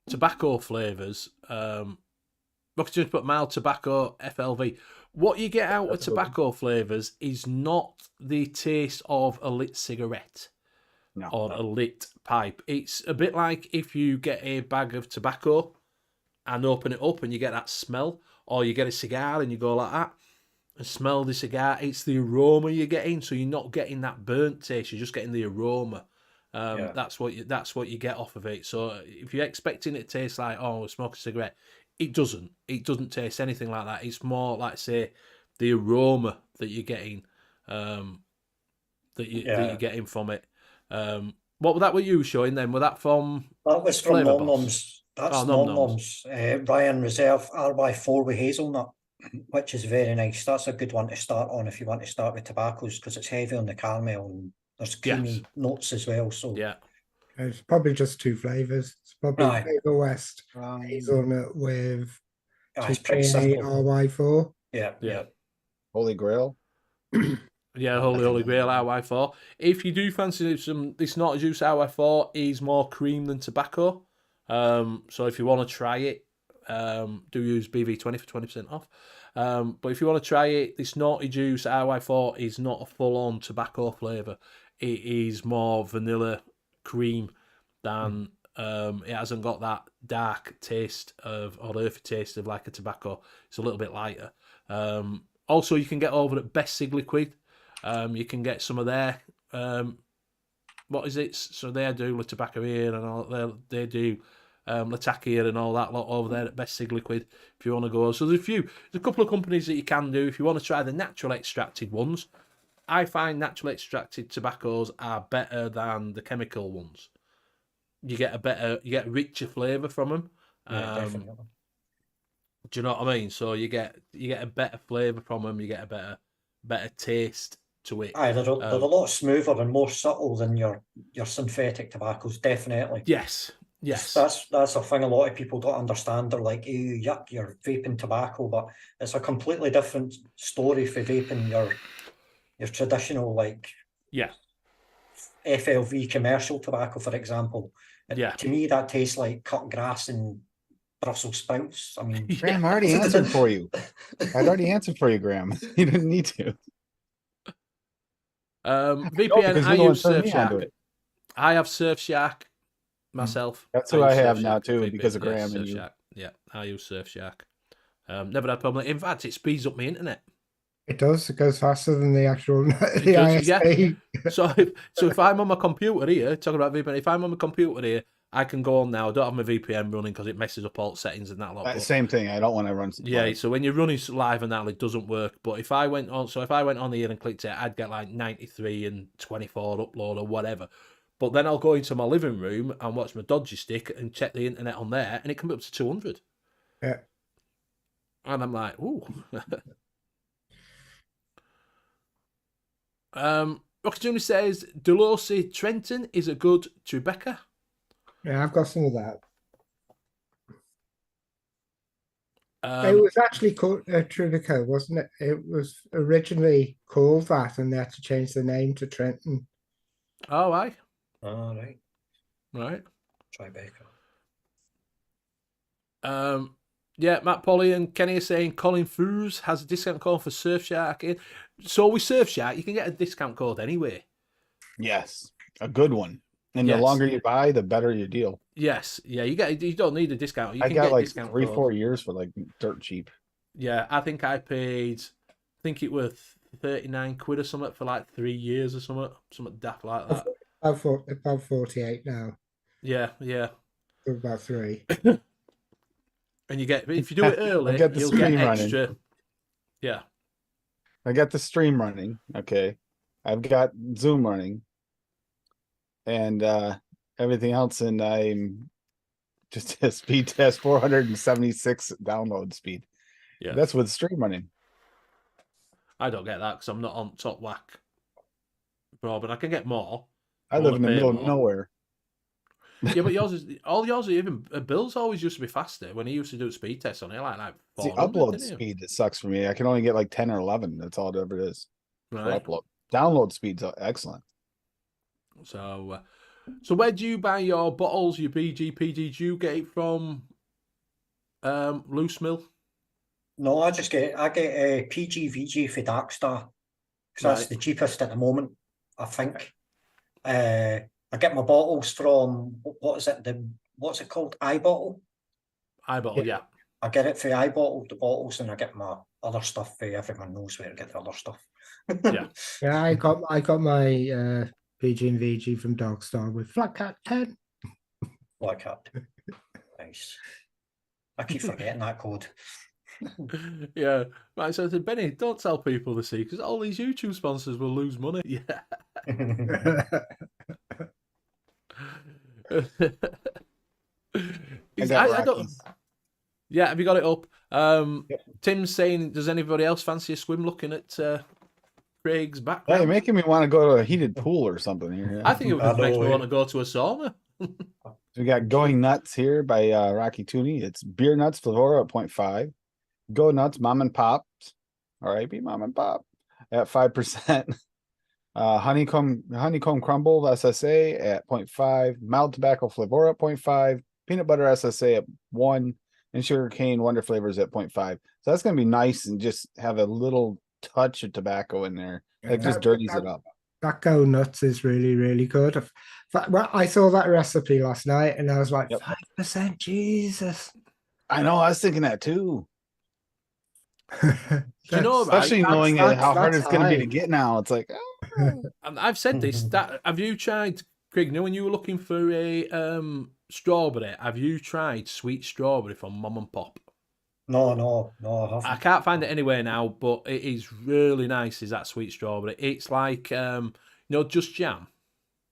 tobacco flavors, Rocket Junior put mild tobacco FLV. What you get out of tobacco flavors is not the taste of a lit cigarette No, or a lit pipe. It's a bit like if you get a bag of tobacco and open it up and you get that smell, or you get a cigar and you go like that and smell the cigar. It's the aroma you're getting, so you're not getting that burnt taste. You're just getting the aroma. That's what you get off of it. So if you're expecting it to taste like, oh, smoke a cigarette, it doesn't. It doesn't taste anything like that. It's more like, say, the aroma that you're getting, that you're getting from it. What that were you showing then? Were that from? That was from Flavour Nom Boss? Noms. That's Oh, Nom Nom Noms. Ryan Reserve RY4 with hazelnut, which is very nice. That's a good one to start on if you want to start with tobaccos, because it's heavy on the caramel and there's creamy notes as well. So Yeah. It's probably just two flavors. It's probably Aye. Flavour West hazelnut with it's pretty simple. RY4. Yeah. Holy Grail. Yeah, Holy Grail RY4. If you do fancy some, this not juice RY4 is more cream than tobacco. So if you want to try it, do use BV20 for 20% off. But if you want to try it, this Naughty Juice RY4 is not a full-on tobacco flavour. It is more vanilla cream than it hasn't got that dark taste of, or earthy taste of like a tobacco. It's a little bit lighter. Also, you can get over at Best Sig Liquid. You can get some of their what is it? So they do La Tobacco here and all. They do Latakia and all that lot over there at Best Sig Liquid. If you want to go, so there's a couple of companies that you can do if you want to try the natural extracted ones. I find natural extracted tobaccos are better than the chemical ones. You get a richer flavour from them. Definitely. Do you know what I mean? So you get a better flavour from them. You get a better taste to it. Aye, they're a lot smoother and more subtle than your synthetic tobaccos, definitely. Yes. That's a thing a lot of people don't understand. They're like, ew, yuck, you're vaping tobacco, but it's a completely different story for vaping your traditional, like, FLV commercial tobacco, for example. To me, that tastes like cut grass and Brussels sprouts. I mean, Graham, I already answered for you. I'd already answered for you, Graham. You didn't need to. VPN, I use Surfshark. I have Surfshark myself. That's who I have now too, because of Graham and you. Yeah, I use Surfshark. Never had a problem. In fact, it speeds up my internet. It does. It goes faster than the actual ISP. Yeah. So if I'm on my computer here, talking about VPN, if I'm on my computer here, I can go on now. I don't have my VPN running because it messes up all the settings and that lot. Same thing. I don't want to run. Yeah, so when you're running live and that, it doesn't work. But if I went on here and clicked it, I'd get like 93 and 24 upload or whatever. But then I'll go into my living room and watch my dodgy stick and check the internet on there, and it can be up to 200. Yeah. And I'm like, ooh. Rocket Junior says Delosi Trenton is a good Tribeca. Yeah, I've got some of that. It was actually called Tribeca, wasn't it? It was originally called that, and they had to change the name to Trenton. Oh, aye. All right. Right. Tribeca. Yeah, Matt Polly and Kenny are saying Colin Foos has a discount code for Surfshark. So with Surfshark, you can get a discount code anyway. Yes, a good one. And the longer you buy, the better your deal. Yes, yeah, you don't need a discount. I got like 3-4 years for like dirt cheap. Yeah, I think I paid. I think it was 39 quid or something for like 3 years or something daft like that. About 48 now. Yeah. For about 3. And you get, if you do it early, you'll get extra. Running. Yeah. I got the stream running. Okay. I've got Zoom running. And everything else, and I'm just a speed test 476 download speed. Yeah. That's with stream running. I don't get that because I'm not on top whack, bro. But I can get more. I live in the middle of nowhere. Yeah, but yours is even Bill's always used to be faster when he used to do speed tests on it, like It's the 400, upload didn't he? speed that sucks for me. I can only get like 10 or 11. That's all it ever is for Right. upload. Download speed's excellent. So, where do you buy your bottles, your BGPD? Do you get it from Loose Mill? No, I get PGVG for Darkstar because that's the cheapest at the moment, I think. I get my bottles from what's it called? iBottle. iBottle, yeah. I get it for iBottle, the bottles, and I get my other stuff for everyone knows where to get the other stuff. Yeah. Yeah, I got my PG and VG from Darkstar with Flat Cat 10. Flat Cat. Nice. I keep forgetting that code. Yeah. Right, so I said, Benny, don't tell people to see because all these YouTube sponsors will lose money. Yeah. I don't. Yeah, have you got it up? Yep. Tim's saying, does anybody else fancy a swim looking at Craig's background? Yeah, you're making me want to go to a heated pool or something here. I think it just makes me want to go to a sauna. We got Going Nuts here by Rocky Tooney. It's Beer Nuts Flavora at 0.5. Go Nuts Mom and Pops. R.I.P. Mom and Pop at 5%. Honeycomb Crumble SSA at 0.5. Mild Tobacco Flavora at 0.5. Peanut Butter SSA at 1. And Sugar Cane Wonder Flavors at 0.5. So that's going to be nice and just have a little touch of tobacco in there. It just dirties it up. That Go Nuts is really, really good. Well, I saw that recipe last night and I was like, 5%, Jesus. I know, I was thinking that too. Do you know, especially knowing how hard it's going to be to get now. It's like, I've said this. Have you tried, Craig? When you were looking for a strawberry, have you tried sweet strawberry from Mom and Pop? No, I haven't. I can't find it anywhere now, but it is really nice. Is that sweet strawberry? It's like Just Jam.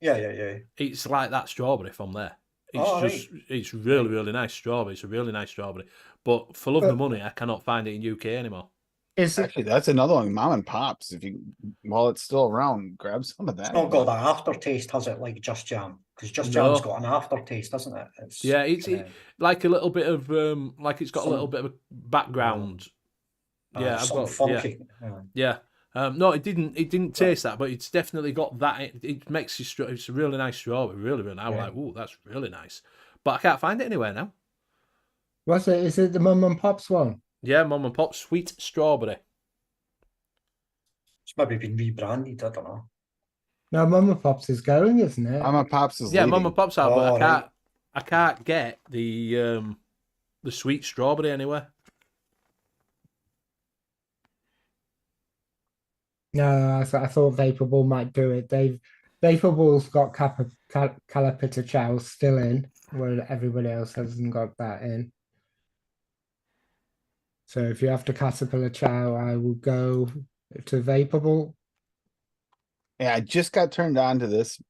Yeah. It's like that strawberry from there. It's it's really, really nice strawberry. It's a really nice strawberry. But for love of the money, I cannot find it in UK anymore. Actually, that's another one. Mom and Pops. If you, while it's still around, grab some of that. It's not got that aftertaste, has it? Like Just Jam, because Just Jam's got an aftertaste, doesn't it? It's like a little bit of like it's got a little bit of a background. I've got funky. Yeah. No, it didn't taste that, but it's definitely got that. It makes you. It's a really nice strawberry, really, really. I was like, "Ooh, that's really nice," but I can't find it anywhere now. What's it? Is it the Mum and Pop's one? Yeah, Mum and Pop's sweet strawberry. It's maybe been rebranded. I don't know. No, Mum and Pop's is going, isn't it? Mum and Pop's is Mum and Pop's out, but I can't get the sweet strawberry anywhere. No, I thought Vaporable might do it. Vaporable's got Calipita Chow still in, where everybody else hasn't got that in. So if you have to Caterpillar Chow, I will go to Vaporable. Yeah, I just got turned on to this.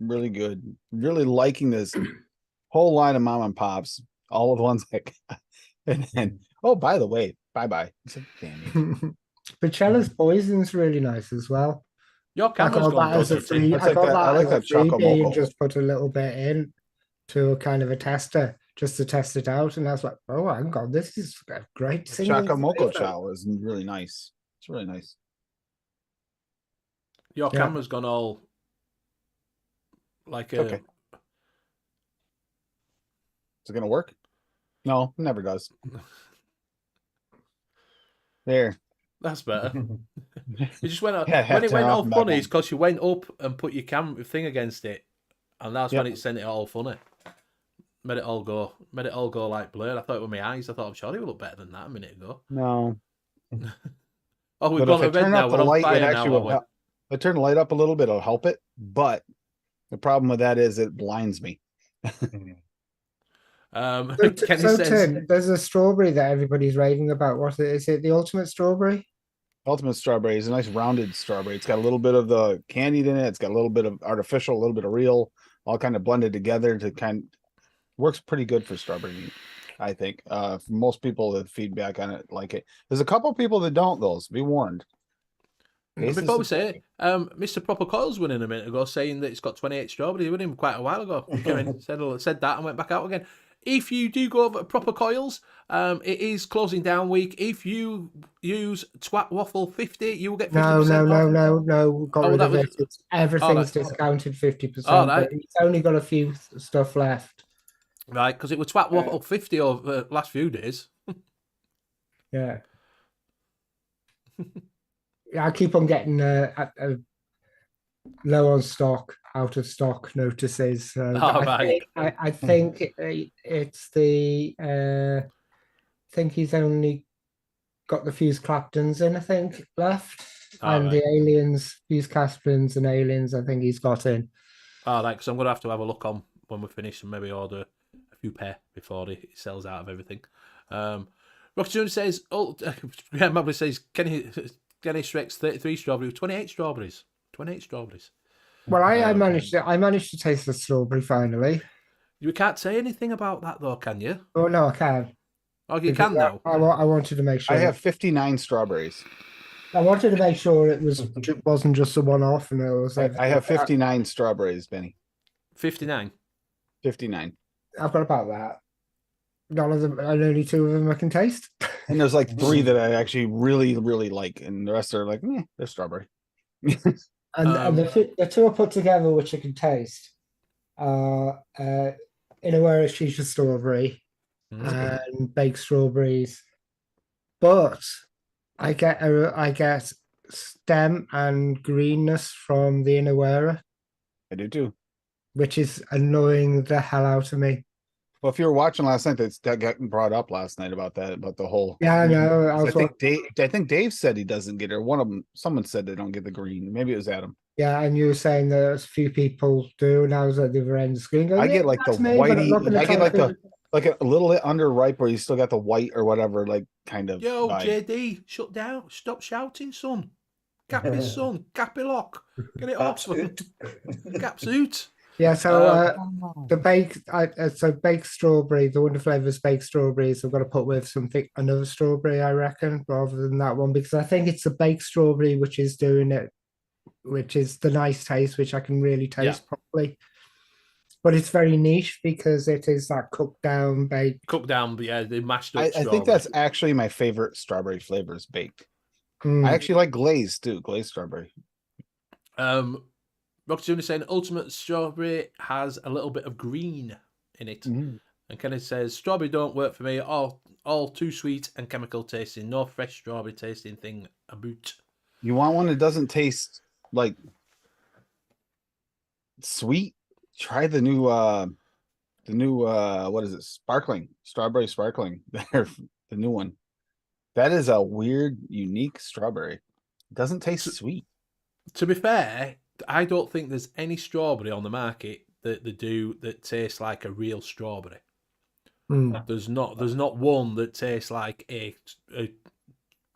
Really good. Really liking this whole line of Mom and Pops. All of the ones I got. And then, oh, by the way, bye-bye. Pacella's Poison's really nice as well. Your camera's gone as a free. I like that freebie and just put a little bit in to a kind of a tester just to test it out. And I was like, oh, I got this is a great single. Chacamoco Chow is really nice. It's really nice. Your camera's gone all like okay. Is it gonna work? No, it never does. There. That's better. It just went up. When it went all funny, it's because you went up and put your camera thing against it, and that's when it sent it all funny. Made it all go like blurred. I thought it was my eyes. I thought, I'm sure it would look better than that a minute ago. No. Oh, we've gone to bed now. We're on fire now. If I turn the light up a little bit, it'll help it. But the problem with that is it blinds me. Tim, there's a strawberry that everybody's raving about. What is it? The ultimate strawberry? Ultimate strawberry is a nice rounded strawberry. It's got a little bit of the candied in it. It's got a little bit of artificial, a little bit of real, all kind of blended together to works pretty good for strawberry meat, I think. For most people, the feedback on it like it. There's a couple people that don't, though, so be warned. Taste Before we is- say it, Mr. Proper Coils went in a minute ago saying that it's got 28 strawberry. He went in quite a while ago. He came in, said that and went back out again. If you do go over to Proper Coils, it is closing down week. If you use Twat Waffle 50, you will get 50% No. off. Got Oh, rid that of was- it. Everything's right. discounted 50%. All right. But it's only got a few stuff left. Right, because it was Twat Waffle 50 over the last few days. Yeah. I keep on getting low on stock, out of stock notices. Right. I think it's the. I think he's only got the Fuse Claptons in. I think left, and right. the Aliens, Fuse Claptons and Aliens. I think he's got in. All right, because I'm going to have a look on when we finish and maybe order a few pair before he sells out of everything. Rocky June says, Graham Mabley says, Kenny Shrek's 33 strawberry with 28 strawberries. 28 strawberries. Well, I managed to taste the strawberry finally. You can't say anything about that though, can you? Oh no, I can. Oh, you Because can now. I wanted to make sure. I have 59 strawberries. I wanted to make sure it wasn't just a one-off, and it was. I have 59 strawberries, Benny. 59. 59. I've got about that. None of them, and only two of them I can taste. And there's like 3 that I actually really, really like, and the rest are like, they're strawberry. And the two I put together, which I can taste, are in a way shisha strawberry and baked strawberries. But I get stem and greenness from the Inawera, I do too. which is annoying the hell out of me. Well, if you were watching last night, that got brought up last night about the whole. Yeah, I know. I think Dave said he doesn't get it. Or one of them, someone said they don't get the green. Maybe it was Adam. Yeah, and you were saying that a few people do, and I was at the other end of the screen going, I get like the whitey. I get like a little bit underripe where you still got the white or whatever, like kind of. Yo, vibe. JD, shut down. Stop shouting, son. Gappy son. Gappy lock. Get it off. Gap suit. Yeah, so the baked strawberry, the Wonder Flavors baked strawberries, I've got to put with another strawberry, I reckon, rather than that one, because I think it's the baked strawberry which is doing it, which is the nice taste, which I can really taste properly. But it's very niche because it is that cooked down baked. Cooked down, but yeah, they mashed up. I think that's actually my favorite strawberry flavors baked. I actually like glazed too, glazed strawberry. Rocky Junior saying ultimate strawberry has a little bit of green in it. And Kenneth says strawberry don't work for me. All too sweet and chemical tasting. No fresh strawberry tasting thing about. You want one that doesn't taste like sweet? Try the new what is it? Strawberry sparkling. They're the new one. That is a weird, unique strawberry. It doesn't taste sweet. To be fair, I don't think there's any strawberry on the market that tastes like a real strawberry. There's not one that tastes like a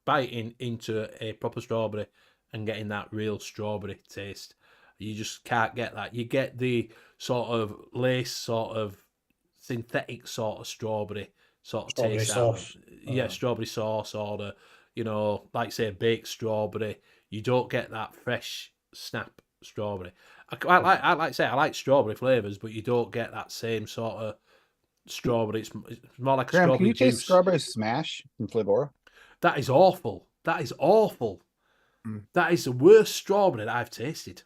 biting into a proper strawberry and getting that real strawberry taste. You just can't get that. You get the sort of lace, sort of synthetic sort of strawberry sort of Strawberry taste. sauce. Strawberry sauce or the, like say baked strawberry. You don't get that fresh snap strawberry. I like to say I like strawberry flavors, but you don't get that same sort of strawberry. It's more like a Graham, strawberry can you juice. taste strawberry smash from Flavora? That is awful. That is awful. That is the worst strawberry that I've tasted.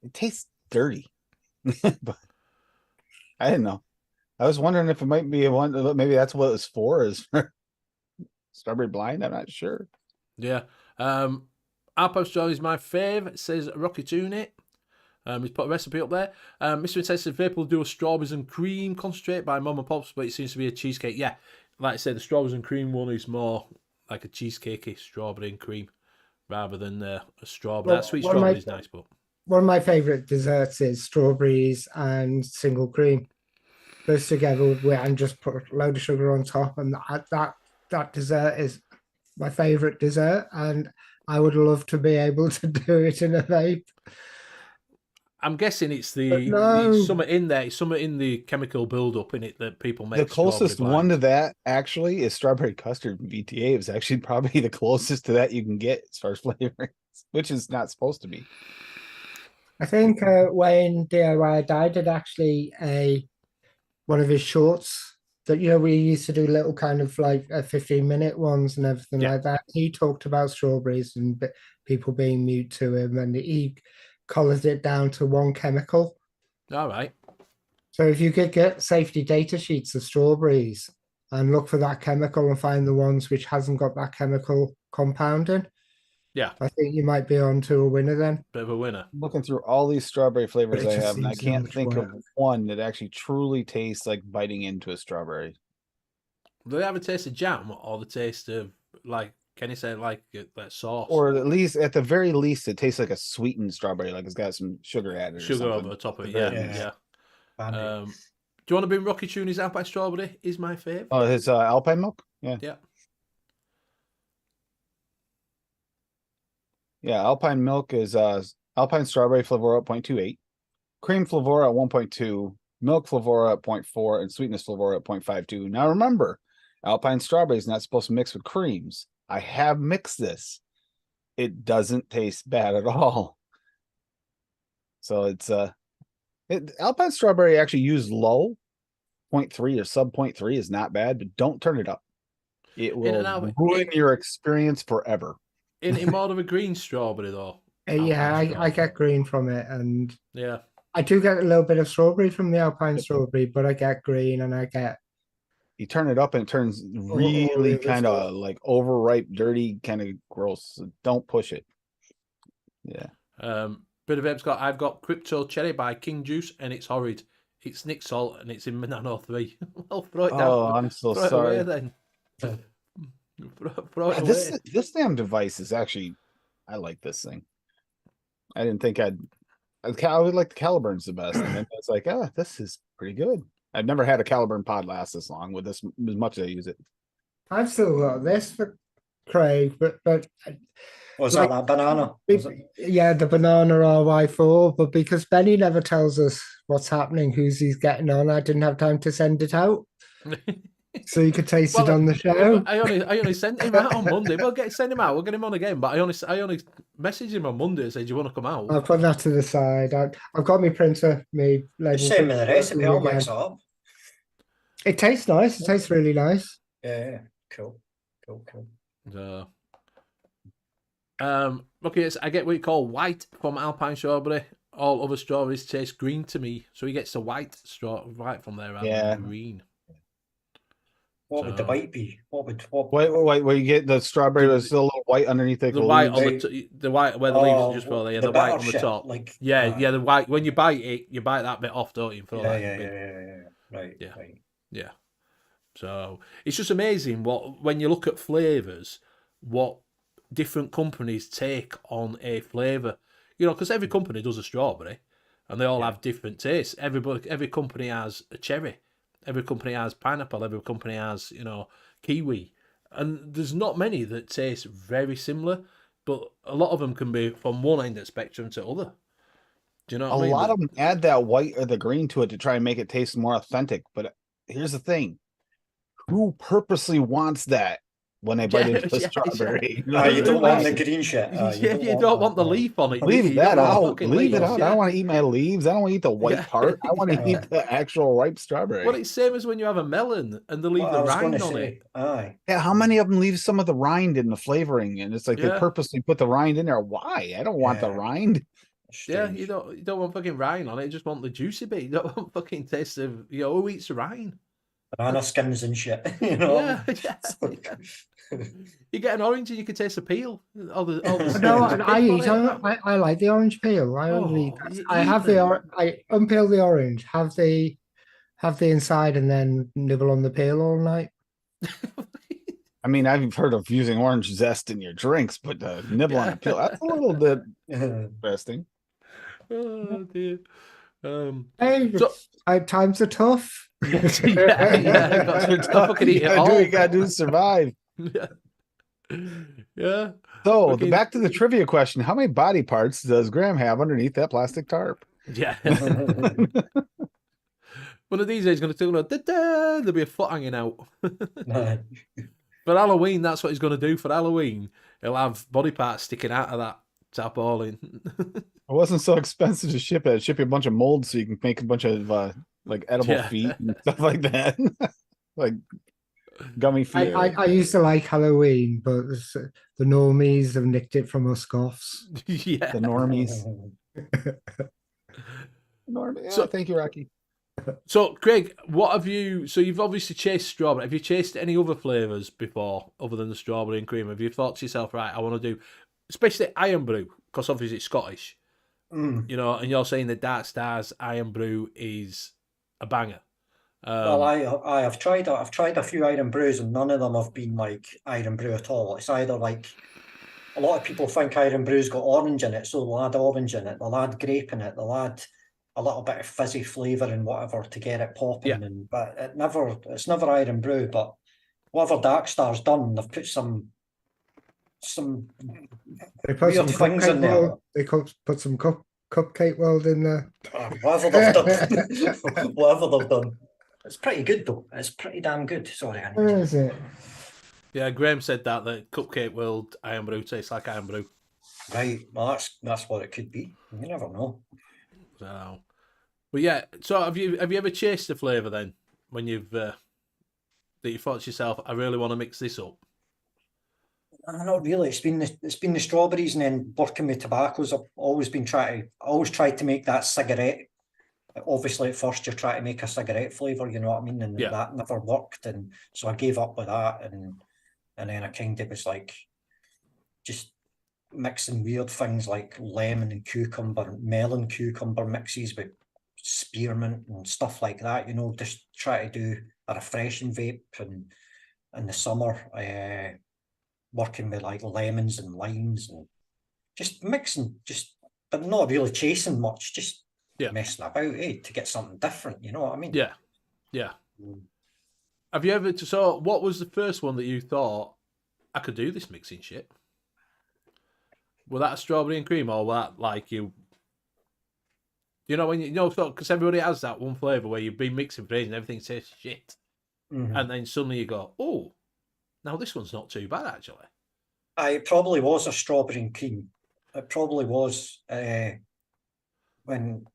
It tastes dirty. But I didn't know. I was wondering if it might be one. Maybe that's what it's for. Is for strawberry blind. I'm not sure. Yeah. Alpo Strawberry is my fave. It says Rocky Tune it. He's put a recipe up there. Mr. Intense says Vape will do a strawberries and cream concentrate by Mum and Pops, but it seems to be a cheesecake. Yeah, like I said, the strawberries and cream one is more like a cheesecakey strawberry and cream rather than a strawberry. That sweet strawberry is nice, but one of my favorite desserts is strawberries and single cream. Those together and just put a load of sugar on top, and that dessert is my favorite dessert, and I would love to be able to do it in a vape. I'm guessing it's But no. it's something in there. It's something in the chemical buildup in it that people make. The closest strawberry one to blind. that actually is strawberry custard from VTA. It was actually probably the closest to that you can get as far as flavorings, which is not supposed to be. I think when DIY died, did actually one of his shorts that we used to do little kind of like 15-minute ones and everything Yeah. like that. He talked about strawberries and people being mute to him, and he collared it down to one chemical. All right. So if you could get safety data sheets of strawberries and look for that chemical and find the ones which hasn't got that chemical compound in, Yeah. I think you might be on to a winner then. Bit of a winner. Looking through all these strawberry flavors But I it just have, and I seems so can't much think of work. one that actually truly tastes like biting into a strawberry. Do they have a taste of jam or the taste of, like, can you say, like sauce? Or at least, at the very least, it tastes like a sweetened strawberry, like it's got some sugar added or sugar something. over the top of it? At the Yeah, very least. yeah. Bandy. Do you want to bring Rocky Tune's Alpine Strawberry? Is my fave. Oh, his Alpine milk? Yeah. Yeah. Yeah, Alpine milk is Alpine strawberry flavor at 0.28, cream flavor at 1.2, milk flavor at 0.4, and sweetness flavor at 0.52. Now remember, Alpine strawberry is not supposed to mix with creams. I have mixed this. It doesn't taste bad at all. So it's Alpine strawberry actually used low 0.3 or sub 0.3 is not bad, but don't turn it up. It will ruin your experience forever. In more of a green strawberry though. Yeah, I get green from it, and yeah, I do get a little bit of strawberry from the Alpine strawberry, but I get green and I get. You turn it up and it turns really kind of like overripe, dirty, kind of gross. So don't push it. Yeah. Bit of I've got Crypto Cherry by King Juice, and it's horrid. It's Nick Salt, and it's in Nano 3. Well, throw it down. Oh, I'm so sorry. It away, then. Throw it This damn device is actually, I like this thing. I didn't think I would like the Caliburns the best, and then it's like, this is pretty good. I've never had a Caliburn pod last this long with this as much as I use it. I've still got this for Craig, but was like, that banana? Yeah, the banana RY4, but because Benny never tells us what's happening, who's he's getting on, I didn't have time to send it out. So you could taste it on the show. I only sent him out on Monday. We'll send him out. We'll get him on again. But I only messaged him on Monday and said, "Do you want to come out?" I'll put that to the side. I've got my printer, me label. Send me the recipe. I'll mix it up. It tastes nice. It tastes really nice. Yeah, cool. Okay, I get what you call white from Alpine strawberry. All other strawberries taste green to me, so he gets the white from there rather than green. What would the white be? Wait, where you get the strawberry was still a little white underneath it. The white on the white where the leaves are just full. Yeah, the white on the top. Like the white. When you bite it, you bite that bit off, don't you? Yeah. So it's just amazing when you look at flavors, what different companies take on a flavor. Because every company does a strawberry, and they all have different tastes. Every company has a cherry. Every company has pineapple. Every company has, kiwi. And there's not many that taste very similar, but a lot of them can be from one end of the spectrum to other. Do you know what I mean? A lot of them add that white or the green to it to try and make it taste more authentic. But here's the thing. Who purposely wants that when they bite into the strawberry? You don't want the green shit. You don't want the leaf on it. Leave that out. Leave it out. I don't want to eat my leaves. I don't want to eat the white part. I want to eat the actual ripe strawberry. Well, it's same as when you have a melon and they leave the rind on it. Aye. Yeah, how many of them leave some of the rind in the flavoring? And it's like they purposely put the rind in there. Why? I don't want the rind. Yeah, you don't want fucking rind on it. You just want the juicy bit. You don't want fucking taste of who eats the rind. Banana skins and shit. Yeah. You get an orange and you can taste the peel. I like the orange peel. I unpeel the orange, have the inside, and then nibble on the peel all night. I mean, I've heard of using orange zest in your drinks, but nibble on the peel, that's a little bit interesting. Oh dear. Times are tough. You gotta do to survive. Yeah. So back to the trivia question: how many body parts does Graham have underneath that plastic tarp? Yeah. One of these days, he's going to turn around, there'll be a foot hanging out. For Halloween, that's what he's going to do. For Halloween, he'll have body parts sticking out of that tarpaulin. It wasn't so expensive to ship it. Ship you a bunch of molds so you can make a bunch of like edible Yeah. feet and stuff like that. Like gummy feet. I used to like Halloween, but the normies have nicked it from us goths. Yeah. The normies. Yeah, So- thank you, Rocky. So, Craig, what have you... So, you've obviously chased strawberry. Have you chased any other flavours before, other than the strawberry and cream? Have you thought to yourself, right, I want to do... Especially Iron Brew, because obviously it's Scottish. You know, and you're saying the Dark Stars Iron Brew is a banger. Well, I've tried a few Iron Brews, and none of them have been like Iron Brew at all. It's either like... A lot of people think Iron Brew's got orange in it, so they'll add orange in it, they'll add grape in it, they'll add a little bit of fizzy flavour and whatever to get it popping. Yeah. But it's never Iron Brew. But whatever Dark Star's done, they've put some They put weird some things in cupcake there. world. They put some cupcake world in there. Whatever they've done, whatever they've done. It's pretty good though. It's pretty damn good. Sorry, I Where need is it? Yeah, Graham said that Cupcake World Iron Brew tastes like Iron Brew. Right, well that's what it could be. You never know. So, but yeah. So have you ever chased a flavour then when you've that you thought to yourself, I really want to mix this up? Not really. It's been the strawberries, and then working with tobaccos. I've always tried to make that cigarette. Obviously, at first you try to make a cigarette flavour, you know what I mean, and Yeah. that never worked, and so I gave up with that, and then I kind of was like just mixing weird things like lemon and cucumber, melon cucumber mixes with spearmint and stuff like that, you know, just try to do a refreshing vape. And in the summer, working with like lemons and limes and just mixing, but not really chasing much, just messing about, to get something different, you know what I mean? Yeah, yeah. Have you ever? So, what was the first one that you thought I could do this mixing shit? Was that a strawberry and cream, or was that like you? You know when because everybody has that one flavour where you've been mixing for ages and everything tastes shit, and then suddenly you go, oh, now this one's not too bad actually. It probably was a strawberry and cream. It probably was when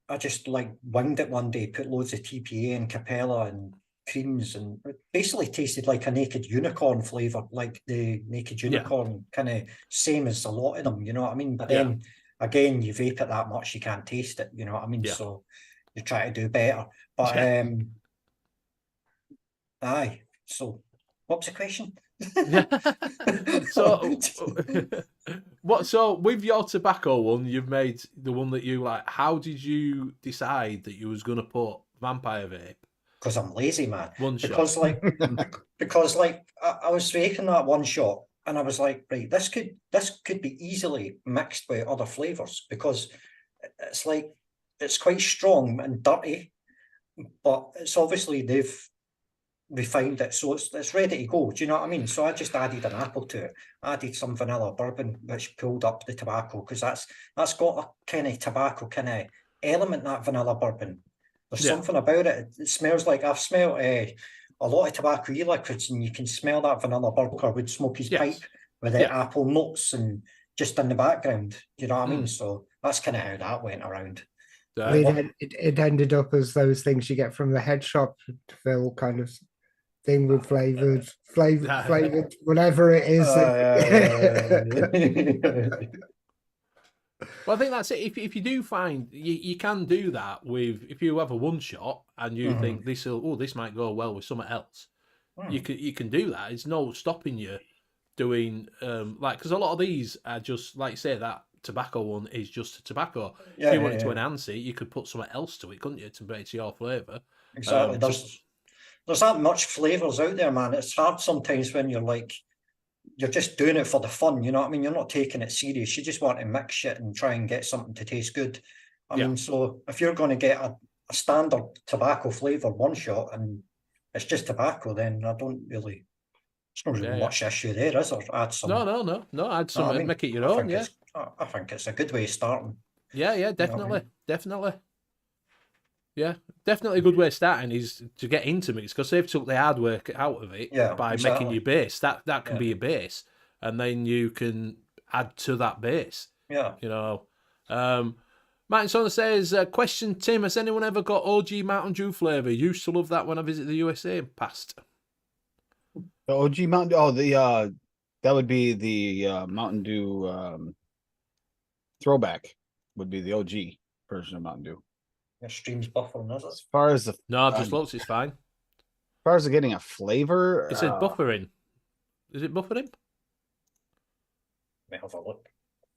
I just like winged it one day, put loads of TPA and Capella and creams, and it basically tasted like a Naked Unicorn flavour, like the Naked Unicorn, kind of same as a lot of them, you know what I mean? But then again, you vape it that much, you can't taste it, you know what I mean? So you try to do better. But aye. So what was the question? So with your tobacco one, you've made the one that you like. How did you decide that you was gonna put vampire vape? Because I'm lazy, man. Shot. Because I was vaping that one shot, and I was like, right, this could be easily mixed with other flavors, because it's like it's quite strong and dirty, but it's obviously they've refined it, so it's ready to go. Do you know what I mean? So I just added an apple to it. I added some vanilla bourbon, which pulled up the tobacco, because that's got a kind of tobacco kind of element, that vanilla bourbon. There's something about it. It smells like, I've smelled a lot of tobacco e-liquids, and you can smell that vanilla bourbon would smoke his pipe with the apple notes and just in the background. Do you know what I mean? So that's kind of how that went around. It ended up as those things you get from the head shop to fill kind of thing with flavored, whatever it is. Well, I think that's it. If you do find you can do that with, if you have a one shot and you think this might go well with something else, you can do that. It's no stopping you doing because a lot of these are just like you say, that tobacco one is just a tobacco. If you wanted to enhance it, you could put something else to it, couldn't you, to make it your flavour? Exactly. There's that much flavours out there, man. It's hard sometimes when you're just doing it for the fun, you know what I mean? You're not taking it serious. You just want to mix shit and try and get something to taste good. I mean, so if you're going to get a standard tobacco flavour one shot and it's just tobacco, then there's not really much issue there, is there? Add some. No. Add some and make it your own. I think it's a good way of starting. Yeah, definitely, definitely. Yeah, definitely a good way of starting is to get into mix because they've took the hard work out of it by making your base. That can be your base, and then you can add to that base. Yeah. You know. Martin Saunders says, question Tim, has anyone ever got OG Mountain Dew flavour? Used to love that when I visited the USA in past. The OG Mountain Dew. Oh, that would be the Mountain Dew throwback. Would be the OG version of Mountain Dew. Your stream's buffering, is it? As far as the No, I've just looked, it's fine. as far as getting a flavor, It says buffering. Is it buffering? Let me have a look.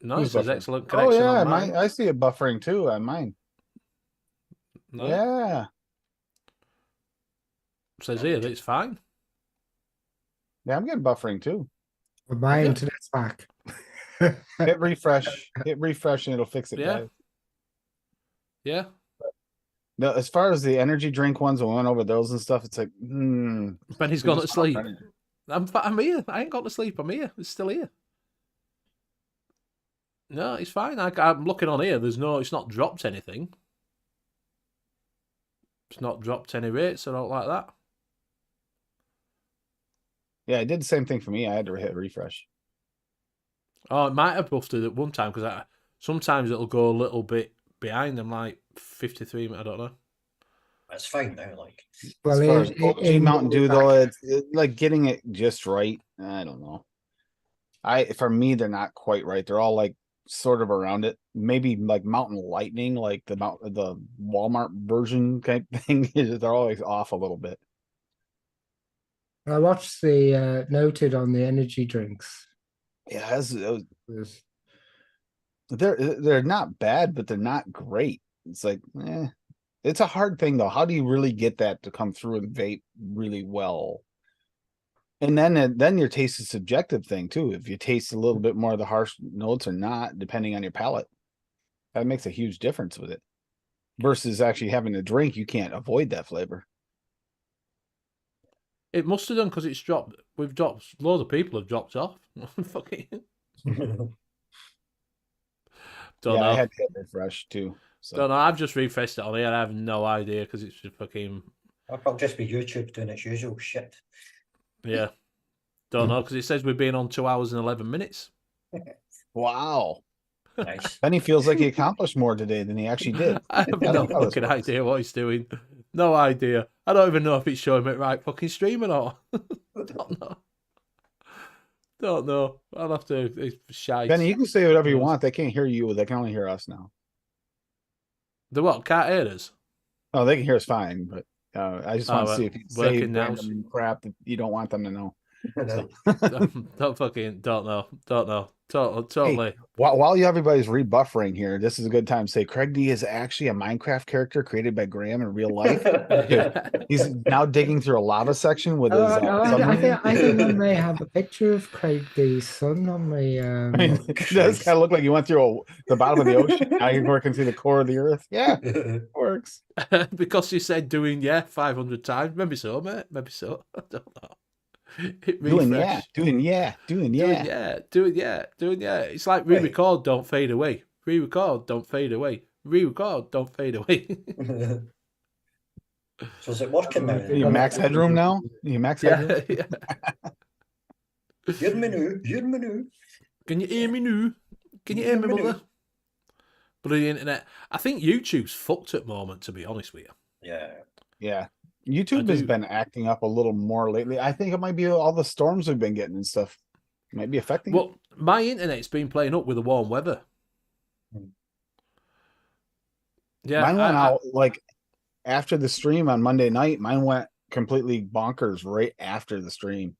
No, it says excellent Oh connection yeah, on mine. I see it buffering too on mine. No, Yeah, it says here that it's fine. yeah, I'm getting buffering too. But my internet's back. Hit refresh, and it'll fix it. Yeah. Guys. Yeah. No, as far as the energy drink ones, we went over those and stuff. It's like, Benny's gone to sleep. I'm here. I ain't gone to sleep. I'm here. It's still here. No, it's fine. I'm looking on here. It's not dropped anything. It's not dropped any rates or not like that. Yeah, it did the same thing for me. I had to hit refresh. Oh, it might have buffed it at one time because sometimes it'll go a little bit behind them, like 53. I don't know. It's fine now, like. Well, As far as OG Mountain Dew, though, it's like getting it just right. I don't know. For me, they're not quite right. They're all like sort of around it. Maybe like Mountain Lightning, like the Walmart version kind of thing. They're always off a little bit. I watched the noted on the energy drinks. Yeah, they're not bad, but they're not great. It's like, it's a hard thing though. How do you really get that to come through and vape really well? And then your taste is a subjective thing too. If you taste a little bit more of the harsh notes or not, depending on your palate, that makes a huge difference with it. Versus actually having a drink, you can't avoid that flavor. It must have done because it's dropped. We've dropped. Loads of people have dropped off. Fucking. Don't know. I had to hit refresh too. So. Don't know. I've just refreshed it on here. I have no idea because it's just fucking. That'll just be YouTube doing its usual shit. Yeah. Don't know because it says we've been on 2 hours and 11 minutes. Wow. Nice. Then he feels like he accomplished more today than he actually did. I have no fucking idea what he's doing. No idea. I don't even know if it's showing me right fucking stream or not. Don't know. Don't know. I'll have to. It's shite. Benny, you can say whatever you want. They can't hear you. They can only hear us now. The what? Can't hear us? Oh, they can hear us fine, but I just want to see if you say now. random crap that you don't want them to know. So. Don't know. Totally. Hey, while everybody's rebuffering here, this is a good time to say Craig D is actually a Minecraft character created by Graham in real life. He's now digging through a lava section with his. I think I may have a picture of Craig D's son on my. It does kind of look like you went through the bottom of the ocean. Now you're working through the core of the earth. Yeah, it works. Because you said doing 500 times. Maybe so, mate. Maybe so. I don't know. Doing yeah. It's like re-record, don't fade away. Re-record, don't fade away. Re-record, don't fade away. So is it working now? You max headroom now? You max headroom? Yeah. Your menu. Can you hear me now? Can you hear me, mother? But the internet, I think YouTube's fucked at the moment, to be honest with you. Yeah. YouTube has been acting up a little more lately. I think it might be all the storms we've been getting and stuff. Might be affecting it. Well, my internet's been playing up with the warm weather. Yeah, mine went out like after the stream on Monday night. Mine went completely bonkers right after the stream.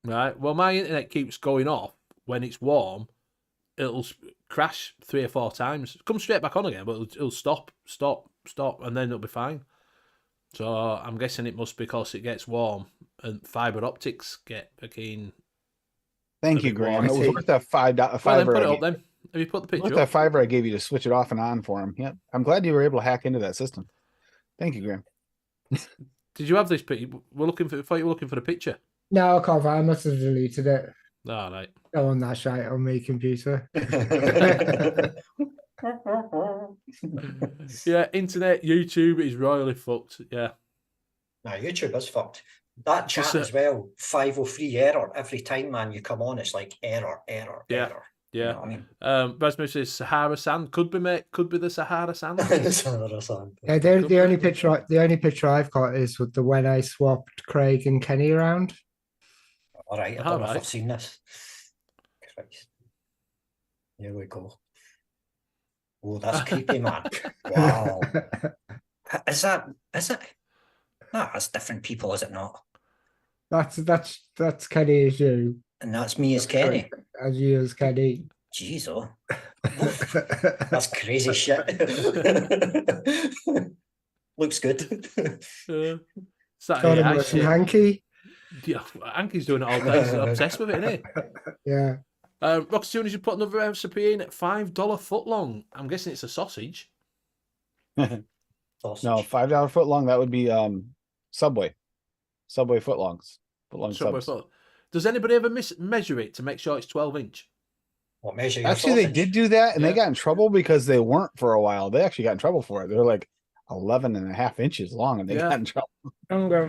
Right. Well, my internet keeps going off when it's warm. It'll crash 3 or 4 times. Come straight back on again, but it'll stop, and then it'll be fine. So I'm guessing it must be because it gets warm and fiber optics get fucking. Thank you, Graham. It was worth that $5. Well, then put it up then. Have you put the picture worth up? that $5 I gave you to switch it off and on for him. Yep. I'm glad you were able to hack into that system. Thank you, Graham. Did you have this picture? We're looking for. I thought you were looking for the picture. No, I can't. I must have deleted it. All right. Go on that shite on my computer. Yeah, internet, YouTube is royally fucked. Yeah. Nah, YouTube is fucked. That chat as well, 503 error every time, man. You come on, it's like error. Yeah. Yeah. Yeah. You know what I mean? Rasmus says Sahara Sand could be the Sahara Sand. Sahara Sand. Yeah, the only picture I've got is with the when I swapped Craig and Kenny around. All right, I don't know if I've seen this. Christ. Here we go. Oh, that's creepy, man. Wow. Is it? No, that's different people, is it not? That's Kenny as you. And that's me as Kenny. As you as Kenny. Jeez, oh. That's crazy shit. Looks good. Hanky. Yeah, Hanky's doing it all day. He's obsessed with it, isn't he? Yeah. Roxy Tunes, you put another recipe in at $5 footlong. I'm guessing it's a sausage. No, $5 footlong. That would be Subway footlongs. Subway foot. Does anybody ever measure it to make sure it's 12-inch? What measure? Actually, they did do that, and they got in trouble because they weren't for a while. They actually got in trouble for it. They're like 11.5 inches long, and they got in trouble.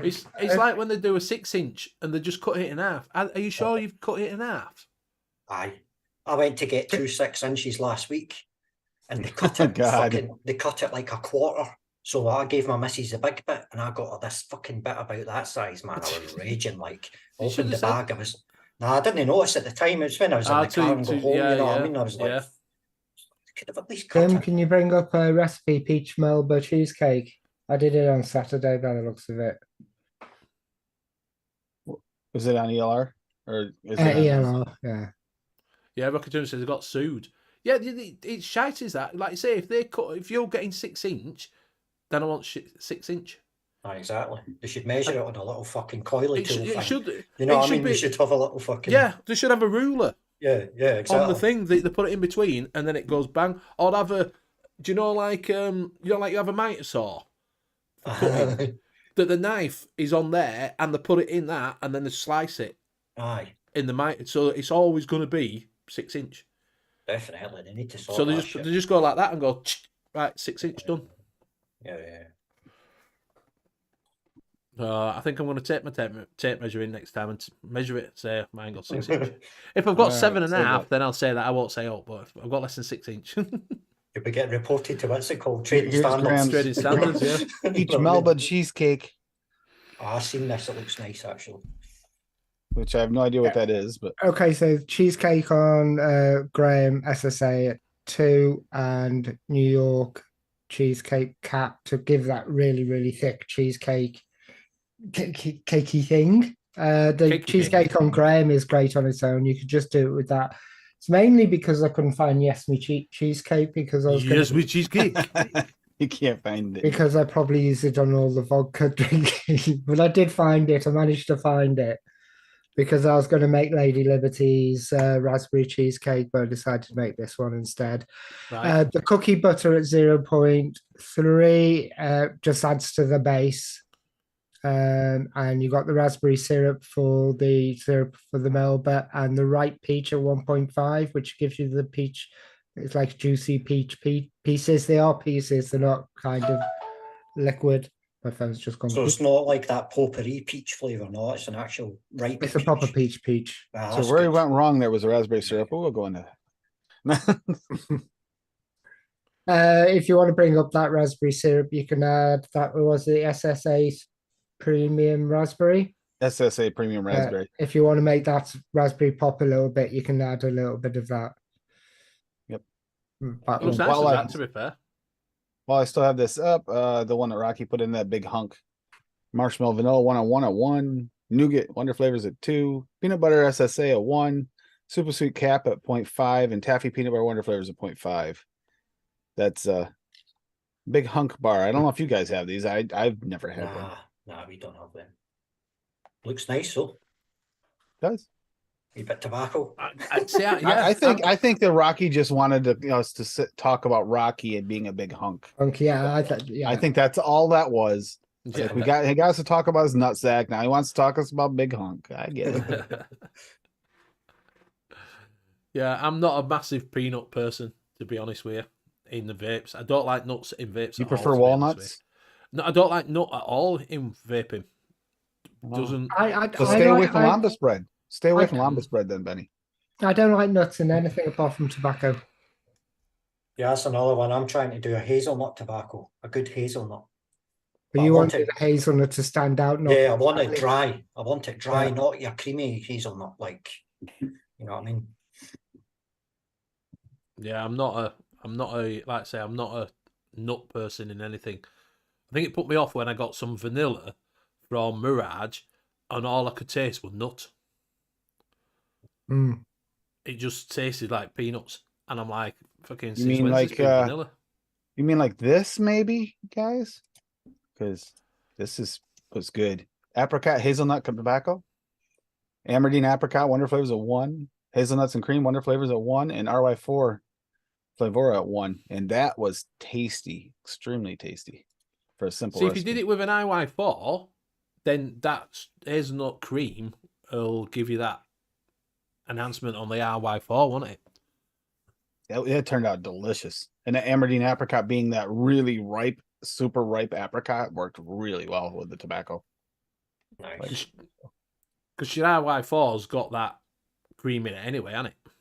It's like when they do a 6-inch and they just cut it in half. Are you sure you've cut it in half? Aye. I went to get 2 6-inches last week, and they cut it. They cut it like a quarter. So I gave my missus a big bit, and I got her this fucking bit about that size, man. I was raging, like, opened the bag. I didn't notice at the time. It was when I was in the car and go home, you know what I mean? I was like, could have at least cut Tim, it. can you bring up a recipe peach Melba cheesecake? I did it on Saturday by the looks of it. Was it on ELR? Or is it ELR, yeah. Yeah, Rocket Jones says they got sued. Yeah, it's shite, is that? Like you say, if you're getting 6-inch, then I want 6-inch. Exactly. They should measure it on a little fucking coily tool thing. Should, you know what I mean? They should have a little fucking... Yeah, they should have a ruler. Yeah, exactly. On the thing, they put it in between, and then it goes bang. Or have a... Do you know, like you have a miter saw? That the knife is on there, and they put it in that, and then they slice it. Aye. In the miter. So it's always going to be 6-inch. Definitely. They need to sort So they just go like that and go, right, 6-inch done. Yeah. I think I'm going to take my tape measure in next time and measure it. Say mine got 6-inch. If I've got 7.5, then I'll say that. I won't say but if I've got less than 6-inch, you'll be getting reported to what's it called? Trading standards. Yeah. Peach Melba cheesecake. Oh, I've seen this. It looks nice, actually. Which I have no idea what that is, but okay. So cheesecake on Graham SSA at 2 and New York cheesecake cap to give that really, really thick cheesecake cakey thing. The cheesecake on Graham is great on its own. You could just do it with that. It's mainly because I couldn't find Yes Me cheesecake because I was Yes Me cheesecake. You can't find it because I probably use it on all the vodka drinking. But I did find it. I managed to find it because I was going to make Lady Liberty's raspberry cheesecake, but I decided to make this one instead. Right. The cookie butter at 0.3 just adds to the base. And you got the raspberry syrup for the Melba and the ripe peach at 1.5, which gives you the peach. It's like juicy peach pieces. They are pieces. They're not kind of liquid. My phone's just gone. So it's not like that potpourri peach flavour, no? It's an actual ripe It's a proper peach. So where he went wrong there was the raspberry syrup. We'll go into that. If you want to bring up that raspberry syrup, you can add that was the SSA Premium Raspberry. SSA Premium Raspberry. If you want to make that raspberry pop a little bit, you can add a little bit of that. Yep. It looks nice to be fair. Well, I still have this up. The one that Rocky put in that big hunk. Marshmallow Vanilla 101 at 1. Nougat Wonder Flavors at 2. Peanut Butter SSA at 1. Super Sweet Cap at 0.5. And Taffy Peanut Butter Wonder Flavors at 0.5. That's a big hunk bar. I don't know if you guys have these. I've never had one. Nah, we don't have them. Looks nice, though. Does. A bit tobacco. I think that Rocky just wanted us to talk about Rocky and being a big hunk. I think that's all that was. Yeah. Like he got us to talk about his nutsack. Now he wants to talk us about big hunk. I get it. Yeah, I'm not a massive peanut person, to be honest with you. in the vapes. I don't like nuts in vapes. You at all, prefer to be honest with walnuts? you. No, I don't like nut at all in vaping. Doesn't. So stay away from I, lambus bread. Stay away I- from lambus bread then, Benny. I don't like nuts in anything apart from tobacco. Yeah, that's another one. I'm trying to do a hazelnut tobacco, a good hazelnut. But I you want wanted it- the hazelnut to stand out, not Yeah, I want it dry. I want it dry, Yeah. not your creamy hazelnut. Like, you know what I mean? Yeah, I'm not a like I say, I'm not a nut person in anything. I think it put me off when I got some vanilla from Mirage, and all I could taste was nut. Mm. It just tasted like peanuts, and I'm like, fucking. You Since mean when's like, this been vanilla? You mean like this, maybe, guys? Because this was good. Apricot, hazelnut, tobacco. Amardine apricot, Wonder Flavors at 1. Hazelnuts and cream, Wonder Flavors at 1. And RY4 Flavora at 1. And that was tasty, extremely tasty for a simple See, if you recipe. did it with an IY4, then that hazelnut cream will give you that enhancement on the IY4, won't it? It turned out delicious. And the Amardine apricot being that really ripe, super ripe apricot worked really well with the tobacco. Nice. Because your IY4's got that cream in it anyway, hasn't it?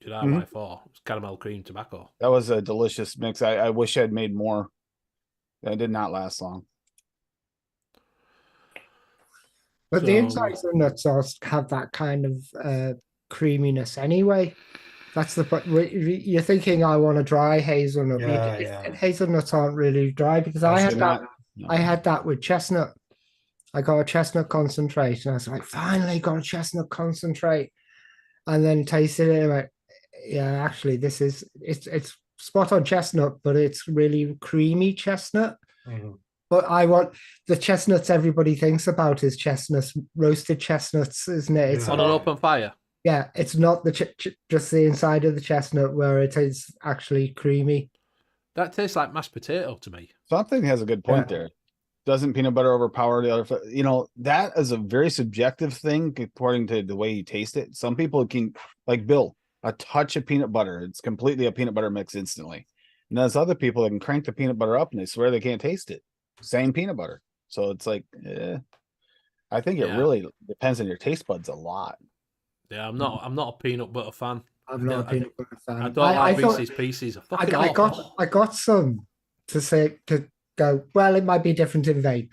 Your IY4, it's caramel cream tobacco. That was a delicious mix. I wish I'd made more. That did not last long. But the So- insides of nuts have that kind of creaminess anyway. That's the point. You're thinking I want a dry hazelnut. Yeah, yeah. Hazelnuts aren't really dry because I had that. I had that with chestnut. I got a chestnut concentrate, and I was like, finally got a chestnut concentrate, and then tasted it. And I went, yeah, actually, it's spot on chestnut, but it's really creamy chestnut. Mhm. But I want the chestnuts everybody thinks about is chestnuts, roasted chestnuts, isn't it? It's On Yeah. an open fire. yeah, it's not the just the inside of the chestnut where it is actually creamy. That tastes like mashed potato to me. Something has a good point Yeah. there. Doesn't peanut butter overpower the other? You know, that is a very subjective thing according to the way you taste it. Some people can, like Bill, a touch of peanut butter. It's completely a peanut butter mix instantly. And there's other people that can crank the peanut butter up and they swear they can't taste it. Same peanut butter. So it's like, I think it Yeah. really depends on your taste buds a lot. Yeah, I'm not a peanut butter fan. I'm not a I- peanut butter fan. I don't like thought- Reese's Pieces. I got some to go. Well, it might be different in vape.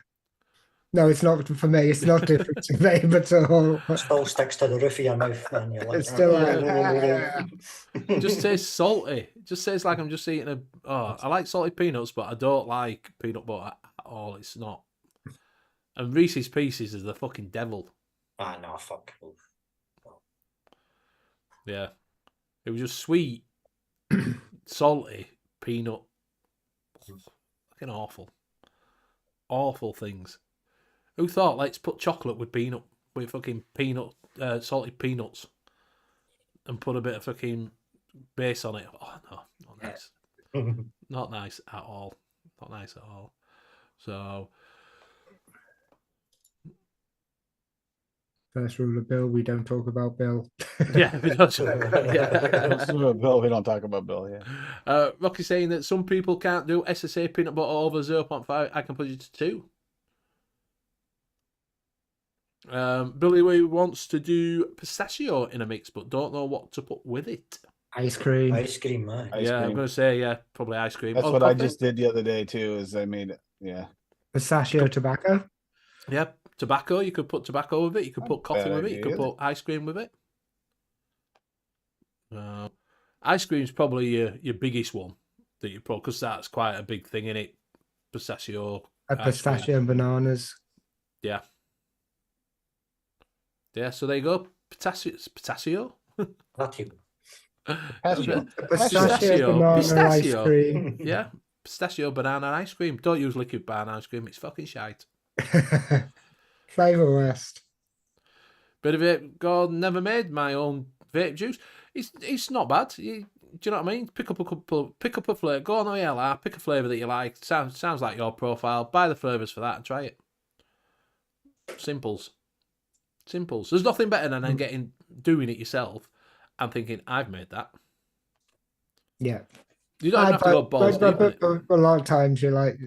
No, it's not for me. It's not different to vape at all. Still sticks to the roof of your mouth, and you're like, It's still It just tastes salty. It just tastes like I'm just eating a. Oh, I like salted peanuts, but I don't like peanut butter at all. It's not. And Reese's Pieces is the fucking devil. Ah, no, fuck. Yeah, it was just sweet, salty peanut. Fucking awful things. Who thought let's put chocolate with fucking peanut, salted peanuts, and put a bit of fucking base on it? Oh no, not nice. Not nice at all. Not nice at all. So First rule of Bill: we don't talk about Bill. yeah, we don't- yeah. Bill, we don't talk about Bill. Yeah. Rocky saying that some people can't do SSA peanut butter over 0.5. I can put it to 2. Billy Way wants to do pistachio in a mix, but don't know what to put with it. Ice cream. Ice cream, man. Ice I'm cream. going to say, probably ice cream. That's Oh, what I coffee? just did the other day too. Is I made it. Yeah. Pistachio tobacco. Yeah, tobacco. You could put tobacco with it. You could put coffee bad with it. You could idea. put ice cream with it. Ice cream's probably your biggest one that you put, because that's quite a big thing in it. Pistachio. A ice cream. pistachio and bananas. Yeah. Yeah, so there you go. Pistachio? Platinum. Pistachio. Pistachio banana ice Pistachio. cream. Yeah. Pistachio banana ice cream. Don't use liquid banana ice cream. It's fucking shite. Flavor West. Bit of it. God, never made my own vape juice. It's not bad. Do you know what I mean? Pick up a flavour. Go on OELR. Pick a flavour that you like. Sounds like your profile. Buy the flavours for that and try it. Simples. There's nothing better than doing it yourself and thinking, I've made that. Yeah. You don't have to go balls deep in it. A lot of times you're like,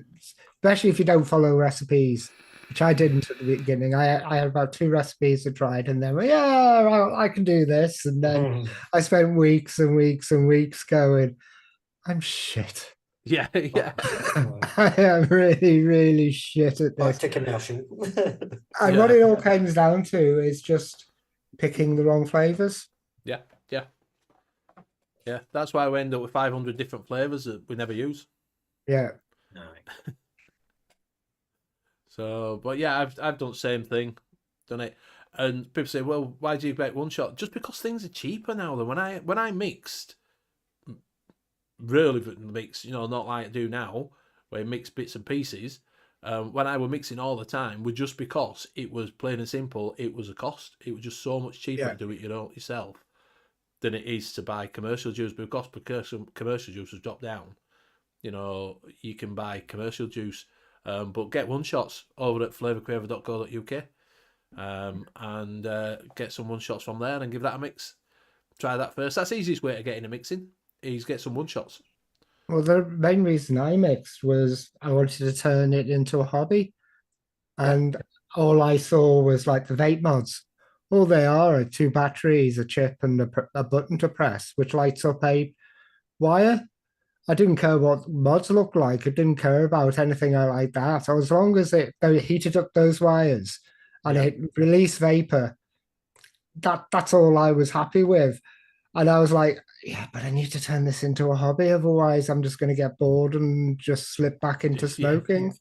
especially if you don't follow recipes, which I didn't at the beginning. I had about 2 recipes I tried, and then I can do this, and then I spent weeks and weeks and weeks going, I'm shit. Yeah, yeah. I am really, really shit at Back this. to commercial. And what it all comes down to is just picking the wrong flavors. Yeah, yeah. Yeah, that's why we end up with 500 different flavors that we never use. Yeah. So, but yeah, I've done the same thing, done it. And people say, well, why do you make one shot? Just because things are cheaper now. Than when I mixed, really mix, not like I do now, where I mix bits and pieces. When I were mixing all the time, was just because it was plain and simple, it was a cost. It was just so much cheaper to do it, yourself, than it is to buy commercial juice. Because commercial juice has dropped down, you can buy commercial juice, but get one shots over at flavourcraver.co.uk, and get some one shots from there and give that a mix. Try that first. That's the easiest way to get into mixing. Is get some one shots. Well, the main reason I mixed was I wanted to turn it into a hobby, and all I saw was like the vape mods. All they are 2 batteries, a chip, and a button to press, which lights up a wire. I didn't care what mods looked like. I didn't care about anything like that. So as long as they heated up those wires and it released vapor, that's all I was happy with. And I was like, yeah, but I need to turn this into a hobby. Otherwise, I'm just going to get bored and just slip back into smoking.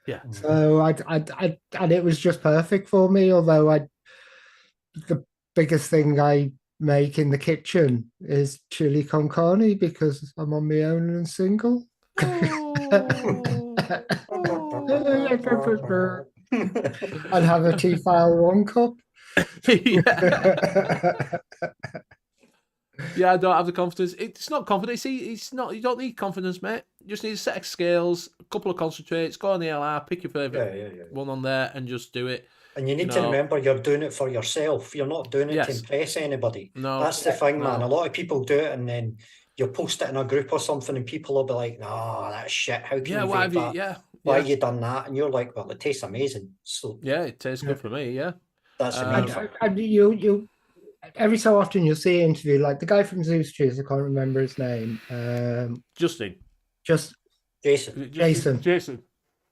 Yeah. So and it was just perfect for me. Although the biggest thing I make in the kitchen is chili con carne because I'm on my own and single. I'd have a T-file 1 cup. Yeah, I don't have the confidence. It's not confidence. It's not. You don't need confidence, mate. You just need a set of scales, a couple of concentrates. Go on the LR, pick your favourite one on there, and just do it. And you need to remember you're doing it for yourself. You're not doing it to impress anybody. No, that's the thing, man. A lot of people do it, and then you post it in a group or something, and people will be like, "No, that's shit. How can you why vape have you? that? Why have you done that?" And you're like, "Well, it tastes amazing." So it tastes good for me. Yeah, that's the main thing. And you every so often you'll see an interview like the guy from Zeus Cheese. I can't remember his name. Jason.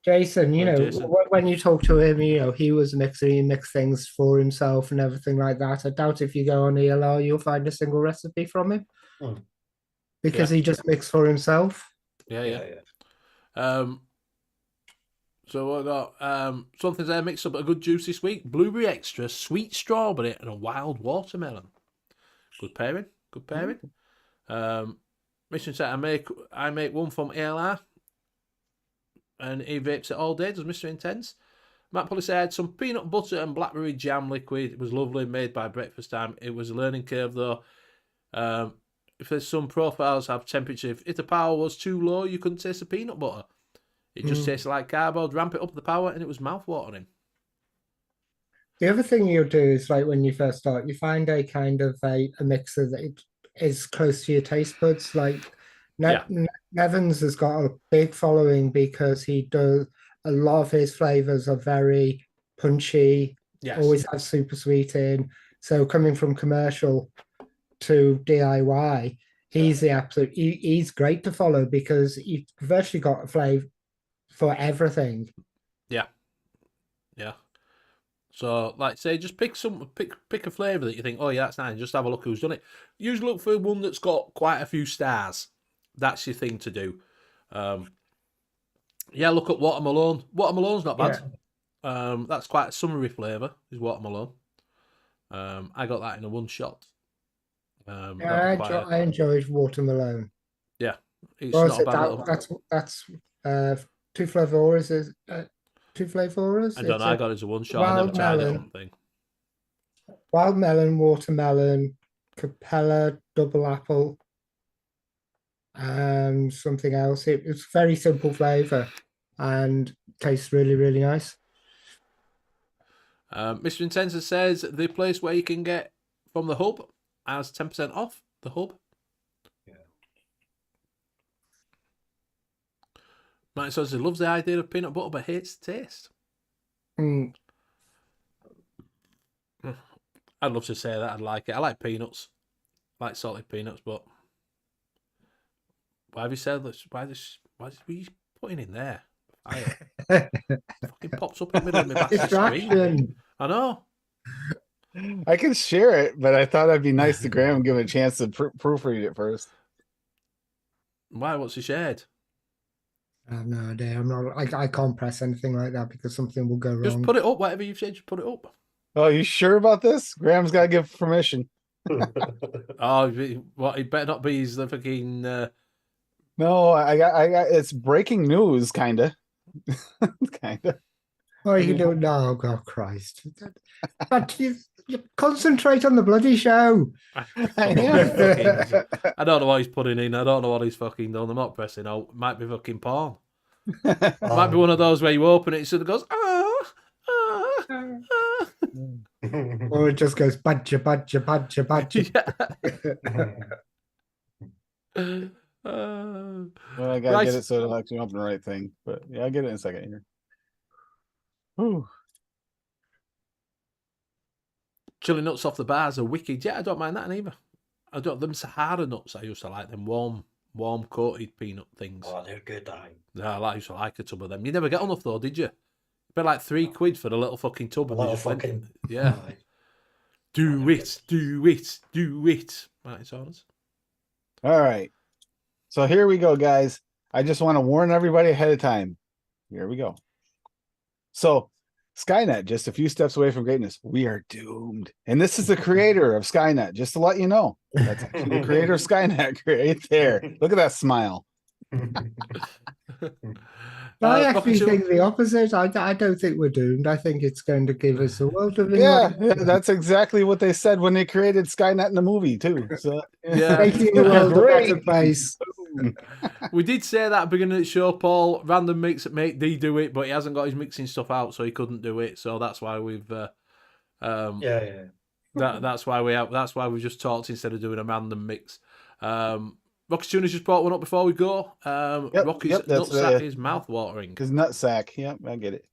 Jason, when you talk to him, he was a mixer, he mixed things for himself and everything like that. I doubt if you go on ELR, you'll find a single recipe from him because he just mixed for himself. Yeah. So I got something there mixed up a good juice this week: blueberry extra, sweet strawberry, and a wild watermelon. Good pairing. Mission set. I make one from ALR, and he vapes it all day. Does Mr. Intense? Matt Pulley said some peanut butter and blackberry jam liquid. It was lovely, made by breakfast time. It was a learning curve though. If there's some profiles have temperature, if the power was too low, you couldn't taste the peanut butter. It just tasted like cardboard. Ramp it up the power, and it was mouth-watering. The other thing you'll do is like when you first start, you find a kind of a mixer that is close to your taste buds. Like Nevins has got a big following because he does a lot of his flavors are very punchy. Always have super sweet in. So coming from commercial to DIY, he's the absolute. He's great to follow because you've virtually got a flavor for everything. Yeah. So, like say, just pick a flavour that you think, oh yeah, that's nice. Just have a look who's done it. Usually look for one that's got quite a few stars. That's your thing to do. Look at watermelon. Watermelon's not bad. That's quite a summery flavour, is watermelon. I got that in a one shot. I enjoyed watermelon. Yeah, it's not a bad little... That's 2 flavors. Is 2 flavors? I don't know. I got it as a one shot. I never tried it on thing. Wild melon, watermelon, Capella, double apple, and something else. It's very simple flavour and tastes really, really nice. Mr. Intensa says the place where you can get from the hub has 10% off the hub. Mike says he loves the idea of peanut butter but hates the taste. Mm. I'd love to say that I'd like it. I like peanuts. I like salted peanuts, but why have you said this? Why are you putting in there? Fucking pops up in the middle of my back screen. Distraction. I know. I can share it, but I thought I'd be nice to Graham and give him a chance to proofread it first. Why? What's he shared? I have no idea. I'm not. I can't press anything like that because something will go wrong. Just put it up. Whatever you've said, just put it up. Oh, you sure about this? Graham's got to give permission. Oh, what? It better not be his fucking. No, I got. It's breaking news, kinda. Kinda. Oh, you can do it now. Oh, God Christ. But you concentrate on the bloody show. I don't know what he's putting in. I don't know what he's fucking done. I'm not pressing out. It might be fucking porn. It might be one of those where you open it, so it goes, Or it just goes, badger, badger, badger, badger. Yeah. Well, I gotta Right. get it so it'll actually open the right thing. But yeah, I'll get it in a second here. Whew. Chili nuts off the bars are wicked. Yeah, I don't mind that either. I don't them Sahara nuts. I used to like them warm coated peanut things. Oh, they're good, aye. Yeah, I used to like a tub of them. You never get enough though, did you? But like £3 for a little fucking tub. A And they little just went fucking... in. Yeah. Aye. Do it. Right, it's honest. All right. So here we go, guys. I just want to warn everybody ahead of time. Here we go. So Skynet, just a few steps away from greatness. We are doomed. And this is the creator of Skynet, just to let you know. That's actually the creator of Skynet right there. Look at that smile. I actually think the opposite. I don't think we're doomed. I think it's going to give us a world of enlightenment. That's exactly what they said when they created Skynet in the movie, too. So, Yeah. Making the world a better place. We did say that at the beginning of the show, Paul. Random mix make D do it, but he hasn't got his mixing stuff out, so he couldn't do it. So that's why we've Yeah. that's why we've just talked instead of doing a random mix. Rocky Tuner's just brought one up before we go. Rocky's nutsack is mouth-watering. His nutsack. Yep, I get it.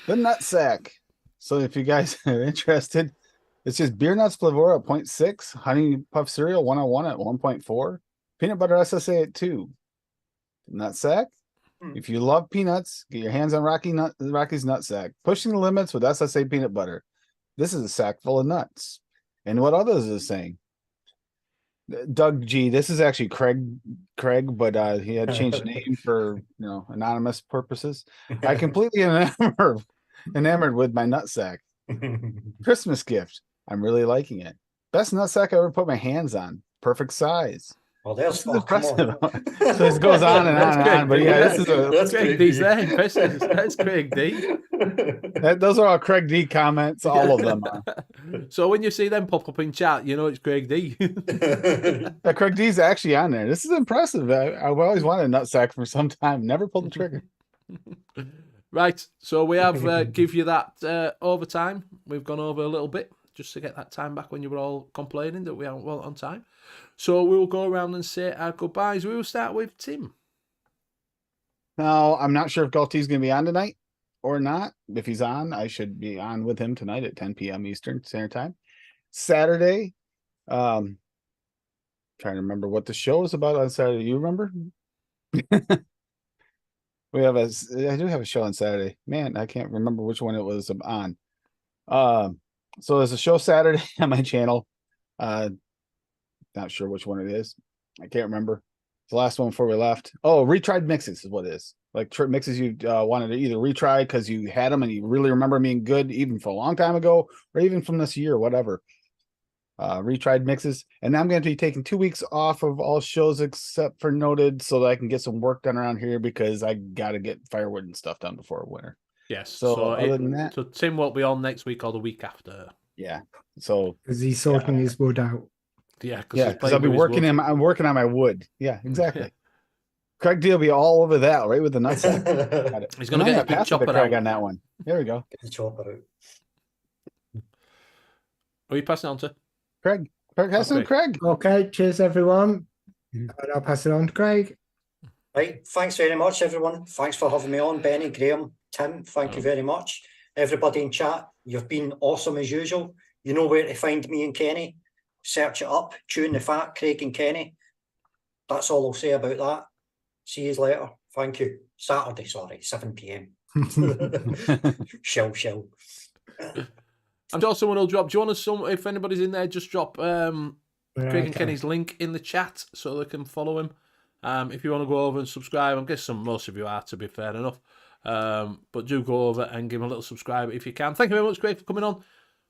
The nutsack. So if you guys are interested, it's just beer nuts flavor at 0.6, honey puff cereal 101 at 1.4, peanut butter SSA at 2. Nutsack. If you love peanuts, get your hands on Rocky's nutsack. Pushing the limits with SSA peanut butter. This is a sack full of nuts. And what others are saying? Doug G. This is actually Craig, but he had changed the name for anonymous purposes. I completely enamored with my nutsack. Christmas gift. I'm really liking it. Best nutsack I ever put my hands on. Perfect size. Well, there's So this goes on and on and on. But yeah, this is That's Craig D's there. Impressive. That's Craig D. those are all Craig D comments. All of them are. So when you see them pop up in chat, you know it's Craig D. Craig D's actually on there. This is impressive. I've always wanted a nutsack for some time. Never pulled the trigger. Right. So we have give you that overtime. We've gone over a little bit just to get that time back when you were all complaining that we weren't on time. So we'll go around and say our goodbyes. We will start with Tim. Now, I'm not sure if Galtie's going to be on tonight or not. If he's on, I should be on with him tonight at 10 p.m. Eastern Standard Time. Saturday, trying to remember what the show is about on Saturday. You remember? I do have a show on Saturday. Man, I can't remember which one it was on. So there's a show Saturday on my channel. Not sure which one it is. I can't remember. The last one before we left. Oh, retried mixes is what it is. Like mixes you wanted to either retry because you had them and you really remember them being good even for a long time ago or even from this year, whatever. Retried mixes. And I'm going to be taking 2 weeks off of all shows except for Noted so that I can get some work done around here because I got to get firewood and stuff done before winter. Yes. So other than that. So Tim won't be on next week or the week after. Yeah. So. Because he's sorting his wood out. Yeah, because I'll be working I'm working on my wood. Yeah, exactly. Craig D will be all over that, right? With the nutsack. He's gonna get a big chopper Craig out on that one. There we go. Get the chopper out. Are you passing on to Craig? Craig has some Craig. Okay, cheers everyone. And I'll pass it on to Craig. Right. Thanks very much, everyone. Thanks for having me on, Benny, Graham, Tim. Thank you very much. Everybody in chat, you've been awesome as usual. You know where to find me and Kenny. Search it up. Chewing the Fat, Craig and Kenny. That's all I'll say about that. See you later. Thank you. Saturday, sorry, 7 p.m. Shill. I'm sure someone will drop. Do you want to, if anybody's in there, just drop Craig and Kenny's link in the chat so they can follow him. If you want to go over and subscribe, I'm guessing most of you are, to be fair enough. But do go over and give him a little subscribe if you can. Thank you very much, Craig, for coming on.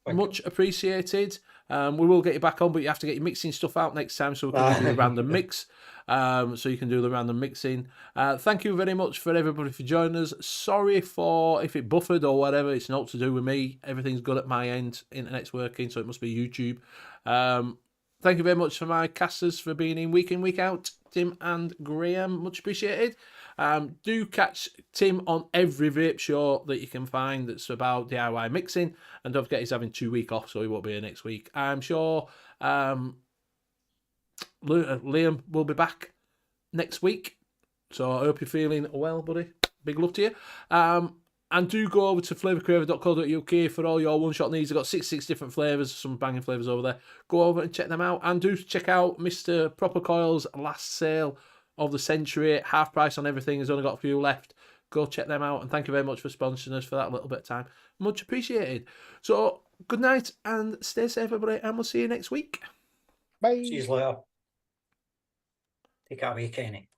Much appreciated. We will get you back on, but you have to get your mixing stuff out next time so we can do the random mix. So you can do the random mixing. Thank you very much for everybody for joining us. Sorry for if it buffered or whatever. It's not to do with me. Everything's good at my end. Internet's working, so it must be YouTube. Thank you very much for my casters for being in, week out. Tim and Graham, much appreciated. Do catch Tim on every vape show that you can find that's about DIY mixing. And don't forget he's having 2 weeks off, so he won't be here next week. I'm sure Liam will be back next week. So I hope you're feeling well, buddy. Big love to you. And do go over to flavourcraver.co.uk for all your one-shot needs. They've got 66 different flavours, some banging flavours over there. Go over and check them out. And do check out Mr. Proper Coil's last sale of the century. Half price on everything. He's only got a few left. Go check them out. And thank you very much for sponsoring us for that little bit of time. Much appreciated. So, good night and stay safe, everybody. And we'll see you next week. Bye. See you later. Take it away, Kenny.